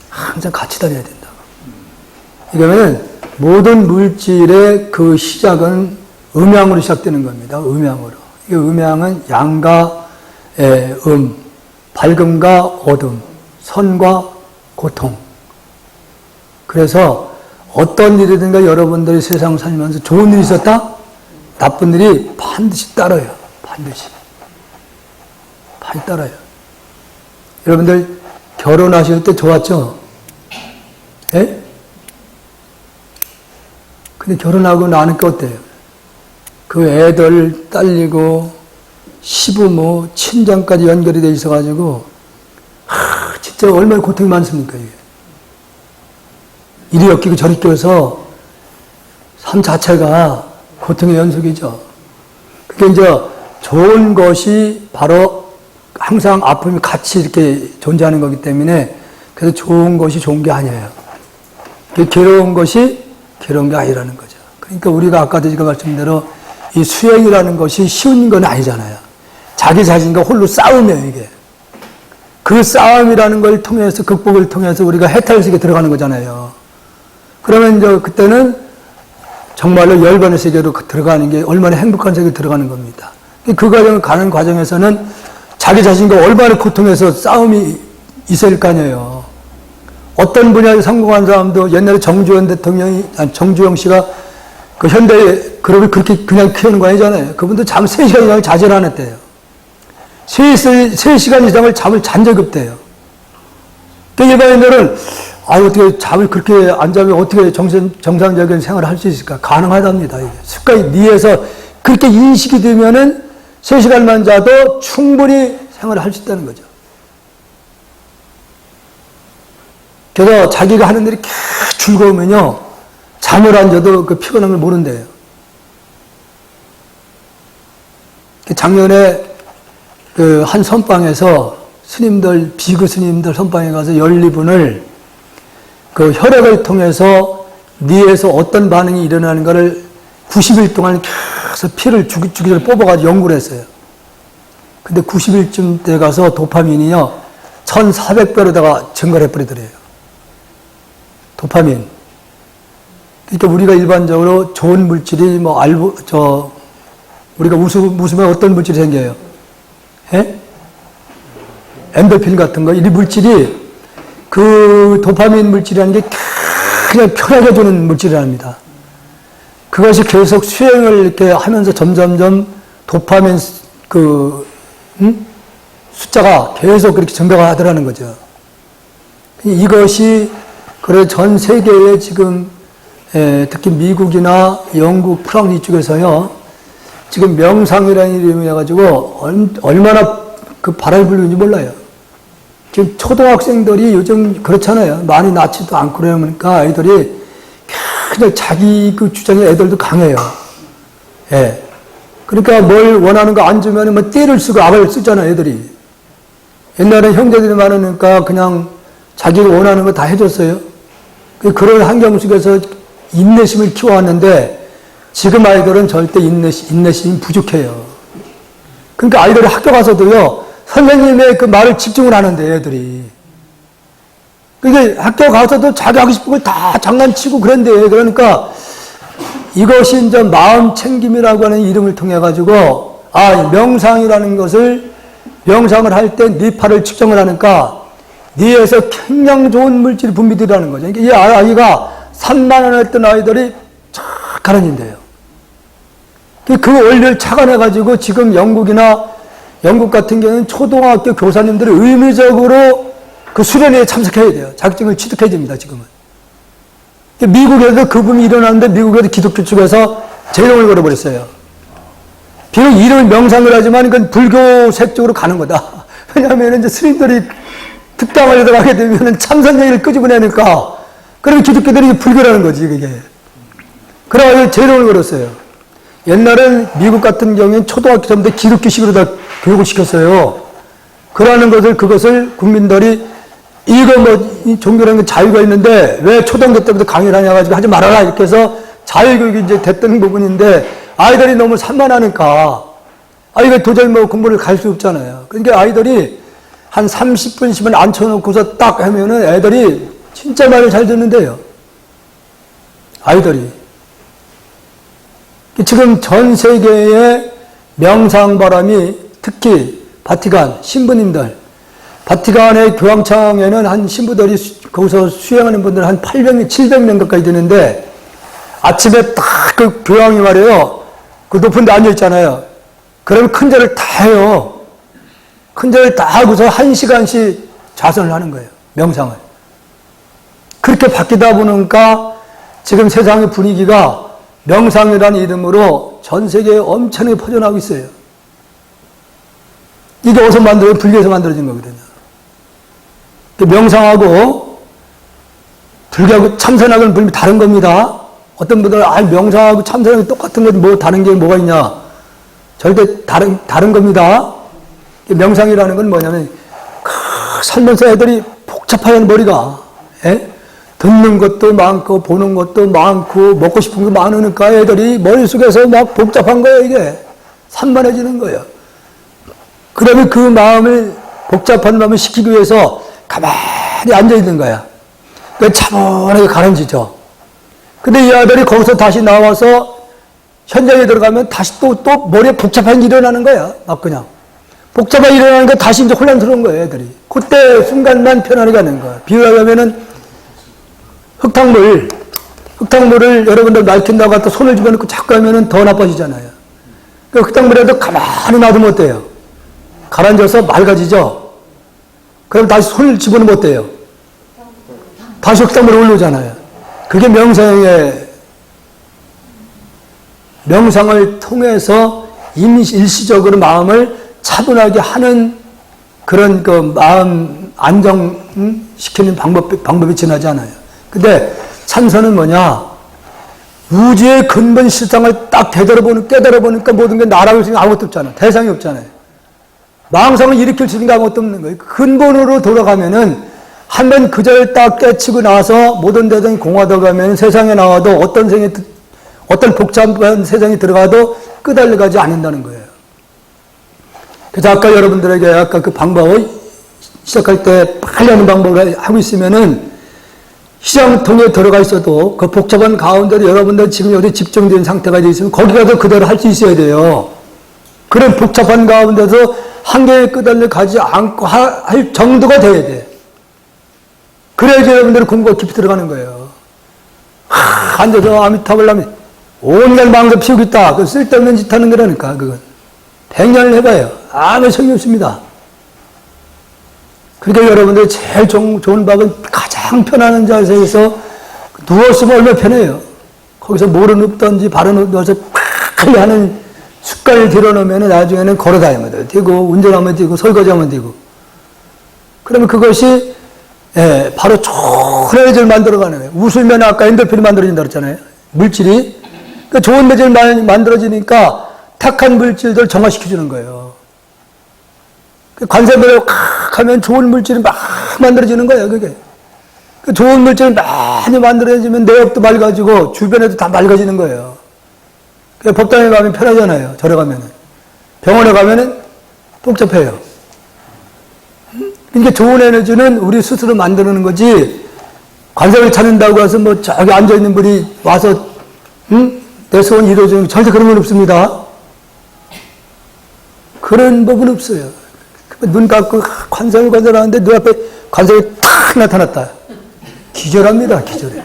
항상 같이 다녀야 된다. 이거는 모든 물질의 그 시작은 음양으로 시작되는 겁니다. 음양으로. 이 음양은 양과 밝음과 어둠, 선과 고통. 그래서 어떤 일이든가 여러분들이 세상 살면서 좋은 일이 있었다? 나쁜 일이 반드시 따라요. 반드시 따라요. 여러분들 결혼하실 때 좋았죠? 예? 근데 결혼하고 나니까 어때요? 그 애들 딸리고 시부모, 친정까지 연결이 돼 있어가지고 진짜 얼마나 고통이 많습니까 이게. 이리 엮이고 저리 껴서 삶 자체가 고통의 연속이죠. 그게 이제 좋은 것이 바로 항상 아픔이 같이 이렇게 존재하는 거기 때문에 그래서 좋은 것이 좋은 게 아니에요. 괴로운 것이 괴로운 게 아니라는 거죠. 그러니까 우리가 아까도 제가 말씀대로 이 수행이라는 것이 쉬운 건 아니잖아요. 자기 자신과 홀로 싸우면 이게. 그 싸움이라는 걸 통해서, 극복을 통해서 우리가 해탈세계에 들어가는 거잖아요. 그러면 이제 그때는 정말로 열반의 세계로 들어가는 게 얼마나 행복한 세계에 들어가는 겁니다. 그 과정을 가는 과정에서는 자기 자신과 얼마나 고통해서 싸움이 있을 거 아니에요. 어떤 분야에 성공한 사람도 옛날에 정주영 씨가 그 현대 그룹을 그렇게 그냥 키우는 거 아니잖아요. 그분도 잠 3시간 이상을 자제를 안 했대요. 3시간 이상을 잠을 잔 적이 없대요. 일반인들은 어떻게 잠을 그렇게 안 자면 어떻게 정상적인 생활을 할 수 있을까? 가능하답니다. 이게. 습관이 뇌에서 그렇게 인식이 되면은 3시간만 자도 충분히 생활을 할 수 있다는 거죠. 그래서 자기가 하는 일이 즐거우면요, 잠을 안 자도 그 피곤함을 모른대요. 작년에 그 한 선방에서 스님들, 비구 스님들 선방에 가서 12분을 그 혈액을 통해서 뇌에서 어떤 반응이 일어나는 것을 90일 동안 계속 피를 주기적으로 뽑아가지고 연구를 했어요. 근데 90일쯤 때 가서 도파민이요, 1400배로다가 증가를 해버리더래요. 도파민. 그러니까 우리가 일반적으로 좋은 물질이 우리가 웃으면 어떤 물질이 생겨요? 예? 엔도핀 같은 거, 이 물질이 그 도파민 물질이라는 게 그냥 편하게 주는 물질이랍니다. 그것이 계속 수행을 이렇게 하면서 점점점 도파민 숫자가 계속 그렇게 증가가 하더라는 거죠. 이것이 그래 전 세계에 지금 특히 미국이나 영국, 프랑스 이쪽에서요, 지금 명상이라는 이름이 해가지고 얼마나 그 바람이 불리는지 몰라요. 지금 초등학생들이 요즘 그렇잖아요. 많이 낳지도 않고 그러니까 아이들이 그냥 자기 그 주장의 애들도 강해요. 예. 그러니까 뭘 원하는 거 안 주면 뭐 떼를 쓰고 악을 쓰잖아요, 애들이. 옛날에 형제들이 많으니까 그냥 자기가 원하는 거 다 해줬어요. 그런 환경 속에서 인내심을 키워왔는데 지금 아이들은 절대 인내심이 부족해요. 그러니까 아이들이 학교 가서도요, 선생님의 그 말을 집중을 하는데 애들이. 그게 학교 가서도 자기 하고 싶은 걸 다 장난치고 그런데, 그러니까 이것이 이제 마음 챙김이라고 하는 이름을 통해 가지고 명상이라는 것을 명상을 할 때 뇌파를 측정을 하니까 뇌에서 굉장히 좋은 물질이 분비되라는 거죠. 그러니까 이 아이가 3만 원 했던 아이들이 착 가라앉는데요. 그 원리를 착안해가지고 지금 영국 같은 경우는 초등학교 교사님들이 의무적으로 그 수련회에 참석해야 돼요. 자격증을 취득해야 됩니다, 지금은. 미국에도 그 붐이 일어났는데 미국에도 기독교 쪽에서 재롱을 걸어버렸어요. 비록 이름을 명상을 하지만 그건 불교색 쪽으로 가는 거다. 왜냐하면 이제 스님들이 특강을 들어가게 되면 참선 얘기를 끄집어내니까, 그러면 기독교들이 불교라는 거지, 그게. 그래가지고 재롱을 걸었어요. 옛날엔 미국 같은 경우에는 초등학교 때부터 기독교식으로 다 교육을 시켰어요. 그것을 국민들이 이 종교라는 게 자유가 있는데 왜 초등학교 때부터 강의를 하냐가지고 하지 말아라 이렇게 해서 자유교육이 이제 됐던 부분인데 아이들이 너무 산만하니까 이거 도저히 공부를 갈 수 없잖아요. 그러니까 아이들이 한 30분씩은 앉혀놓고서 딱 하면은 애들이 진짜 말을 잘 듣는데요. 아이들이. 지금 전 세계의 명상바람이 특히 바티칸 신부님들, 바티칸의 교황청에는 한 신부들이 거기서 수행하는 분들 한 800명, 700명 가까이 되는데 아침에 딱 그 교황이 말이에요. 그 높은 데 앉아있잖아요. 그러면 큰 절을 다 해요. 큰 절을 다 하고서 1시간씩 좌선을 하는 거예요. 명상을. 그렇게 바뀌다 보니까 지금 세상의 분위기가 명상이라는 이름으로 전 세계에 엄청나게 퍼져나가고 있어요. 이게 어디서 만들어요? 불교에서 만들어진 거거든요. 명상하고 불교하고 참선하고는 분명히 다른 겁니다. 어떤 분들은 명상하고 참선하고 똑같은 건데 뭐 다른 게 뭐가 있냐? 절대 다른 겁니다. 명상이라는 건 뭐냐면 살면서 애들이 복잡하게 머리가 듣는 것도 많고 보는 것도 많고 먹고 싶은 게 많으니까 애들이 머릿속에서 막 복잡한 거예요. 이게 산만해지는 거예요. 그러면 그 마음을 복잡한 마음을 식히기 위해서 가만히 앉아있는 거야. 그러니까 차분하게 가라앉히죠. 근데 이 아들이 거기서 다시 나와서 현장에 들어가면 다시 또 머리에 복잡한 일이 일어나는 거야. 막 그냥. 복잡한 일이 일어나는 거 다시 이제 혼란스러운 거예요, 애들이. 그때 순간만 편안하게 하는 거야. 비유하자면은 흙탕물을 여러분들 맑힌다고 갖다 손을 집어넣고 자꾸 하면은 더 나빠지잖아요. 그 흙탕물에도 가만히 놔두면 어때요? 가라앉아서 맑아지죠? 그럼 다시 손을 집어넣으면 어때요? 다시 흙탕물이 올라오잖아요. 그게 명상을 통해서 일시적으로 마음을 차분하게 하는 그런 그 마음 안정시키는 방법이 지나지 않아요. 근데 참선은 뭐냐? 우주의 근본 실상을 딱 깨달아보니까 모든 게 나라고 있으니 아무것도 없잖아. 대상이 없잖아요. 망상을 일으킬 수 있는 게 아무것도 없는 거예요. 근본으로 돌아가면은 한번 그 자리를 딱 깨치고 나서 모든 대상이 공화되고 가면 세상에 나와도 어떤 복잡한 세상에 들어가도 끄달려가지 않는다는 거예요. 그래서 아까 여러분들에게 아까 그 방법을 시작할 때 빨리 하는 방법을 하고 있으면은 시장통에 들어가 있어도 그 복잡한 가운데로 여러분들 지금 여기 집중된 상태가 되어 있으면 거기 가서 그대로 할 수 있어야 돼요. 그런 복잡한 가운데서 한계에 끄달려 가지 않고 할 정도가 돼야 돼. 그래야지 여러분들이 공부가 깊이 들어가는 거예요. 앉아서 아미타불라면 온갖 망상 피우고 있다. 그 쓸데없는 짓 하는 거라니까, 그건. 100년을 해봐요. 아무 소용이 없습니다. 그러니까 여러분들이 제일 좋은 방법은 가장 편안한 자세에서 누웠으면 얼마나 편해요. 거기서 모른 눕든지 발은 누워서 팍 하는 습관을 들여놓으면 나중에는 걸어다니면 되고, 운전하면 되고, 설거지하면 되고. 그러면 그것이 바로 초라해질 만들어가는 거예요. 웃으면 아까 엔돌핀이 만들어진다 그랬잖아요. 물질이. 그 좋은 물질 만들어지니까 탁한 물질들 정화시켜주는 거예요. 관세음을 칵 하면 좋은 물질이 막 만들어지는 거예요, 그게. 그 좋은 물질이 많이 만들어지면 내역도 맑아지고 주변에도 다 맑아지는 거예요. 법당에 가면 편하잖아요, 절에 가면은. 병원에 가면은 복잡해요. 그러니까 좋은 에너지는 우리 스스로 만드는 거지, 관세음을 찾는다고 해서 뭐 저기 앉아있는 분이 와서, 내 소원 이루어지는 절대 그런 건 없습니다. 그런 법은 없어요. 눈 감고 관세음을 관세하는데 눈앞에 관세음이 탁 나타났다. 기절합니다, 기절해.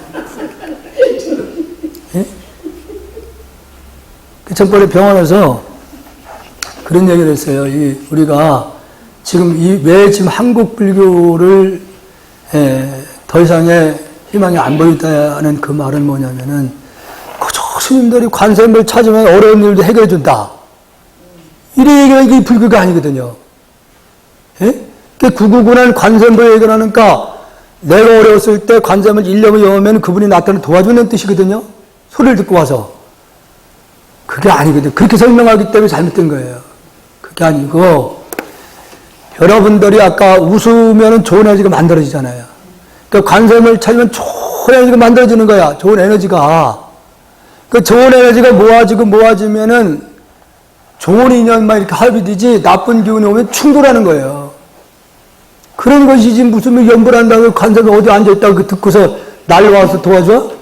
예? 전번에 병원에서 그런 얘기를 했어요. 우리가 지금 왜 지금 한국 불교를 더 이상의 희망이 안 보인다는 그 말은 뭐냐면은 그저 스님들이 관세음을 찾으면 어려운 일도 해결해 준다. 이래 얘기가 이게 불교가 아니거든요. 예? 그 999는 관세음을 해결하니까 내가 어려웠을 때 관세음을 일념을 영하면 그분이 나타나 도와주는 뜻이거든요. 소리를 듣고 와서. 그게 아니거든요. 그렇게 설명하기 때문에 잘못된 거예요. 그게 아니고 여러분들이 아까 웃으면 좋은 에너지가 만들어지잖아요. 그러니까 관세음을 찾으면 좋은 에너지가 만들어지는 거야. 좋은 에너지가. 그 좋은 에너지가 모아지면은 좋은 인연만 이렇게 합의되지 나쁜 기운이 오면 충돌하는 거예요. 그런 것이지 무슨 연불한다고 관세가 어디 앉아있다고 듣고서 날와서 도와줘?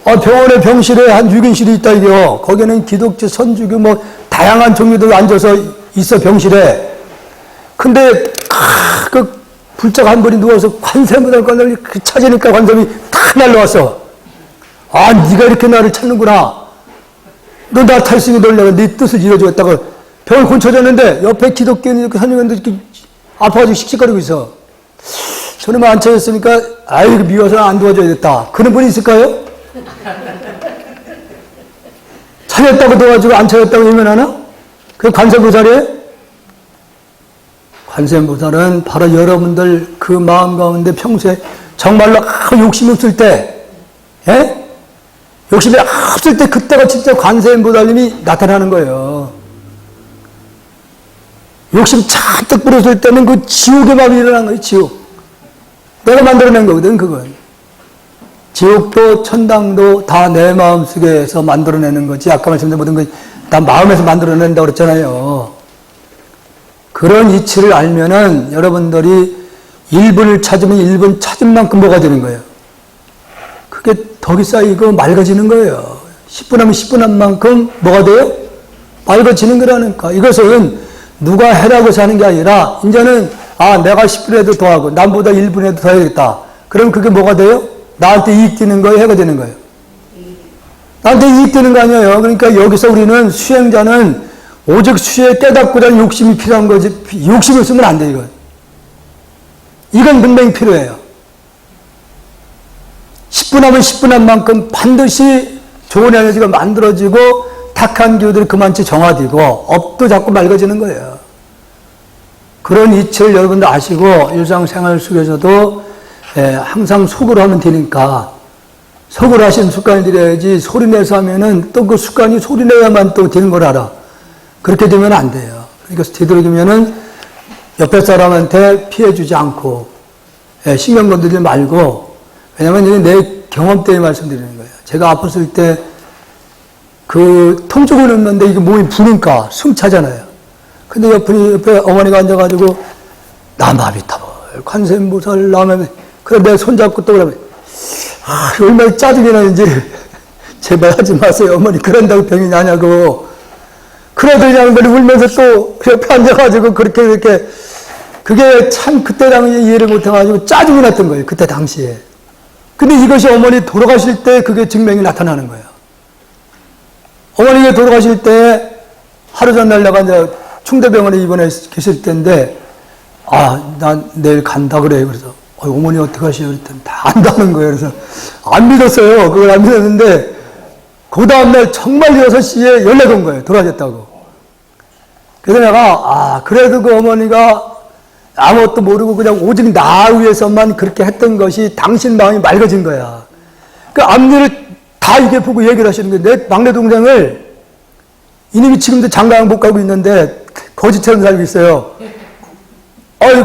병원에 병실에 한 6인실이 있다 이겨. 거기는 기독교, 선주교 뭐 다양한 종류들 앉아서 있어 병실에. 근데 그 불자가 한 분이 누워서 관세음보살 관세음이 찾으니까 관세음이 탁 날라왔어. 네가 이렇게 나를 찾는구나. 너 나 탈승이 놀려고 네 뜻을 이뤄주겠다고 병을 곤쳐졌는데 옆에 기독교인 선생님들 이렇게 아파가지고 씩씩거리고 있어. 저놈 안 찾았으니까 아이고 미워서 안 도와줘야겠다. 그런 분이 있을까요? 찾았다고 도와주고 안 찾았다고 외면하나? 그게 관세음보살이에요? 관세음보살은 바로 여러분들 그 마음 가운데 평소에 정말로 욕심이 없을 때, 예? 욕심이 없을 때 그때가 진짜 관세음보살님이 나타나는 거예요. 욕심 잔뜩 부렸을 때는 그 지옥의 마음이 일어난 거예요, 지옥. 내가 만들어낸 거거든, 그건. 지옥도 천당도 다 내 마음속에서 만들어내는 거지. 아까 말씀드린 모든 것 다 마음에서 만들어낸다고 그랬잖아요. 그런 이치를 알면은 여러분들이 1분을 찾으면 1분 찾은 만큼 뭐가 되는 거예요. 그게 덕이 쌓이고 맑아지는 거예요. 10분 하면 10분 한 만큼 뭐가 돼요? 맑아지는 거라니까. 이것은 누가 해라고 해서 하는 게 아니라 이제는 내가 10분에도 더 하고 남보다 1분에도 더 해야겠다. 그럼 그게 뭐가 돼요? 나한테 이익 되는 거예요? 해가 되는 거예요? 나한테 이익 되는 거 아니에요. 그러니까 여기서 우리는 수행자는 오직 수에 깨닫고자 하는 욕심이 필요한 거지. 욕심을 쓰면 안 돼, 이건. 이건 분명히 필요해요. 10분 하면 10분 한 만큼 반드시 좋은 에너지가 만들어지고 탁한 기후들이 그만치 정화되고 업도 자꾸 맑아지는 거예요. 그런 이치를 여러분들 아시고 일상생활 속에서도 항상 속으로 하면 되니까 속으로 하시는 습관이 들여야지 소리내서 하면은 또 그 습관이 소리내야만 또 되는 걸 알아. 그렇게 되면 안 돼요. 그러니까 되도록이면은 옆에 사람한테 피해주지 않고 신경 건드리지 말고 왜냐면 이게 내 경험 때문에 말씀드리는 거예요. 제가 아팠을 때 그 통증은 없는데 이게 몸이 부니까 숨 차잖아요. 근데 옆에 어머니가 앉아가지고 나마비타볼 관세음보살 나면 그래 내가 손잡고 또 그러면 얼마나 짜증이 나는지 제발 하지 마세요. 어머니 그런다고 병이 나냐고. 그러더니 양반이 울면서 또 옆에 앉아가지고 그렇게 그게 참 그때 당시에 이해를 못해가지고 짜증이 났던 거예요. 그때 당시에. 근데 이것이 어머니 돌아가실 때 그게 증명이 나타나는 거예요. 어머니가 돌아가실 때 하루 전날 내가 이제 충대병원에 입원해 계실 때인데 난 내일 간다 그래요. 그래서 어머니 어떻게 하시요? 그랬더니 다 안다는 거예요. 그래서 안 믿었어요. 그걸 안 믿었는데 그 다음날 정말 6시에 연락 온 거예요. 돌아가셨다고. 그래서 내가 그래도 그 어머니가 아무것도 모르고 그냥 오직 나 위해서만 그렇게 했던 것이 당신 마음이 맑아진 거야. 그 앞일을 다 이게 보고 얘기를 하시는 거예요. 내 막내 동생을 이놈이 지금도 장가항 못 가고 있는데 거지처럼 살고 있어요.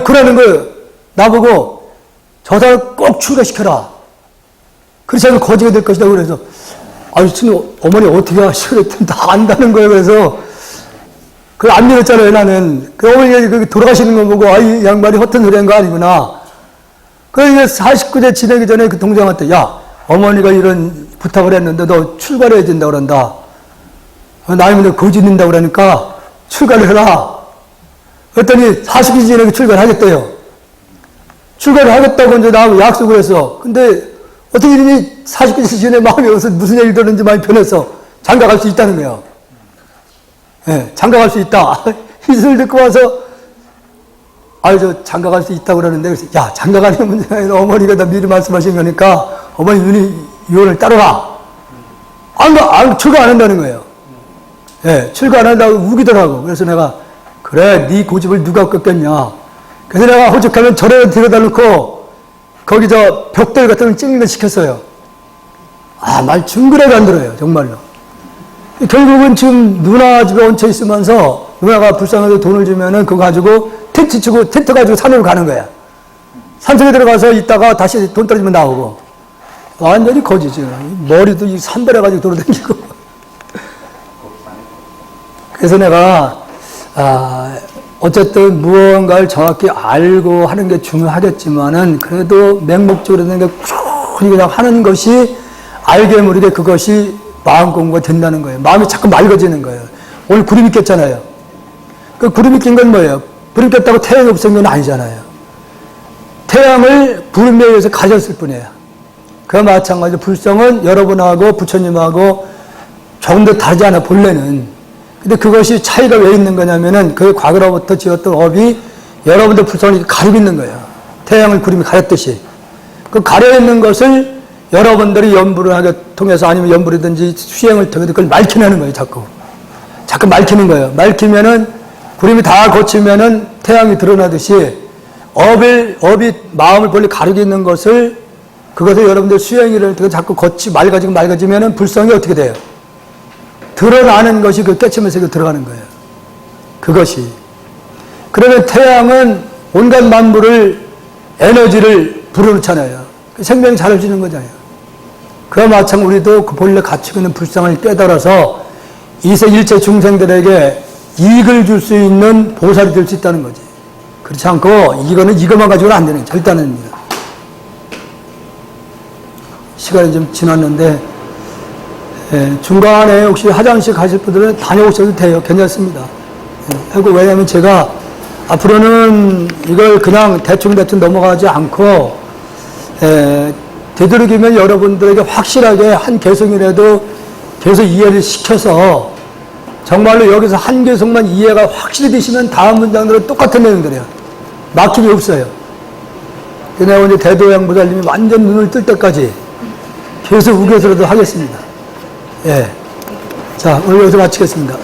그러는 거예요. 나보고 저 사람 꼭 출가시켜라. 그렇지 않으면 거지가 될 것이다. 그래서 지금 어머니 어떻게 하시고 그랬더니 다 안다는 거예요. 그래서 그걸 안 믿었잖아요. 나는 그 어머니가 돌아가시는 거 보고 이 양반이 허튼 소리 한 거 아니구나. 그래서 49세 지내기 전에 그 동생한테 어머니가 이런 부탁을 했는데 너 출가를 해야 된다고 그런다. 나이면 거지 된다고 그러니까 출가를 해라. 그랬더니 40일 지내고 출가를 하겠대요. 출가를 하겠다고 이제 나하고 약속을 했어. 근데 어떻게 이름이 40일 지내 마음이 와서 무슨 얘기를 들었는지 많이 변했어. 장가 갈 수 있다는 거예요. 장가 갈 수 있다. 이슬 듣고 와서 저 장가 갈 수 있다고 그러는데 그래서 장가 가는 문제가 아니라 어머니가 나 미리 말씀하신 거니까 어머니 유언을 따르라. 출가 안 한다는 거예요. 출가 안 한다고 우기더라고. 그래서 내가 그래 네 고집을 누가 꺾겠냐. 그래서 내가 호적하면 절에 데려다 놓고 거기 벽돌 같은 걸 찍는 걸 시켰어요. 말 중그레도 안 들어요. 정말로. 결국은 지금 누나 집에 얹혀 있으면서 누나가 불쌍해서 돈을 주면은 그거 가지고 텐트 가지고 산으로 가는 거야. 산속에 들어가서 있다가 다시 돈 떨어지면 나오고. 완전히 거지죠. 머리도 산발해가지고 돌아다니고. 그래서 내가, 어쨌든 무언가를 정확히 알고 하는 게 중요하겠지만은 그래도 맹목적으로 되는 게 꾸준히 그냥 하는 것이 알게 모르게 그것이 마음 공부가 된다는 거예요. 마음이 자꾸 맑아지는 거예요. 오늘 구름이 꼈잖아요. 그 구름이 낀 건 뭐예요? 구름이 꼈다고 태양이 없어진 건 아니잖아요. 태양을 구름에 의해서 가졌을 뿐이에요. 그 마찬가지로 불성은 여러분하고 부처님하고 조금 더 다르지 않아 본래는. 근데 그것이 차이가 왜 있는 거냐면은 그 과거로부터 지었던 업이 여러분들 불성을 가리고 있는 거예요. 태양을 구름이 가렸듯이. 그 가려있는 것을 여러분들이 연불을 하게 통해서 아니면 연불이든지 수행을 통해서 그걸 맑혀내는 거예요, 자꾸. 자꾸 맑히는 거예요. 맑히면은 구름이 다 거치면은 태양이 드러나듯이 업이 마음을 본래 가리고 있는 것을 그것을 여러분들 수행을 자꾸 맑아지면은 불성이 어떻게 돼요? 드러나는 것이 그 깨치면서 들어가는 거예요. 그것이. 그러면 태양은 온갖 만물을 에너지를 불어넣잖아요. 생명이 자라주는 거잖아요. 그와 마찬가지로 우리도 그 본래 갖추고 있는 불성을 깨달아서 이세 일체 중생들에게 이익을 줄 수 있는 보살이 될 수 있다는 거지. 그렇지 않고 이것만 가지고는 안 되는 거예요. 절대 안 됩니다. 시간이 좀 지났는데 중간에 혹시 화장실 가실 분들은 다녀오셔도 돼요. 괜찮습니다. 왜냐하면 제가 앞으로는 이걸 그냥 대충 넘어가지 않고 되도록이면 여러분들에게 확실하게 한 개성이라도 계속 이해를 시켜서 정말로 여기서 한 개성만 이해가 확실히 되시면 다음 문장들은 똑같은 내용들이에요. 막힘이 없어요. 내가 이제 대도양보살님이 완전 눈을 뜰 때까지 계속 우겨서라도 하겠습니다. 자, 오늘 여기서 마치겠습니다.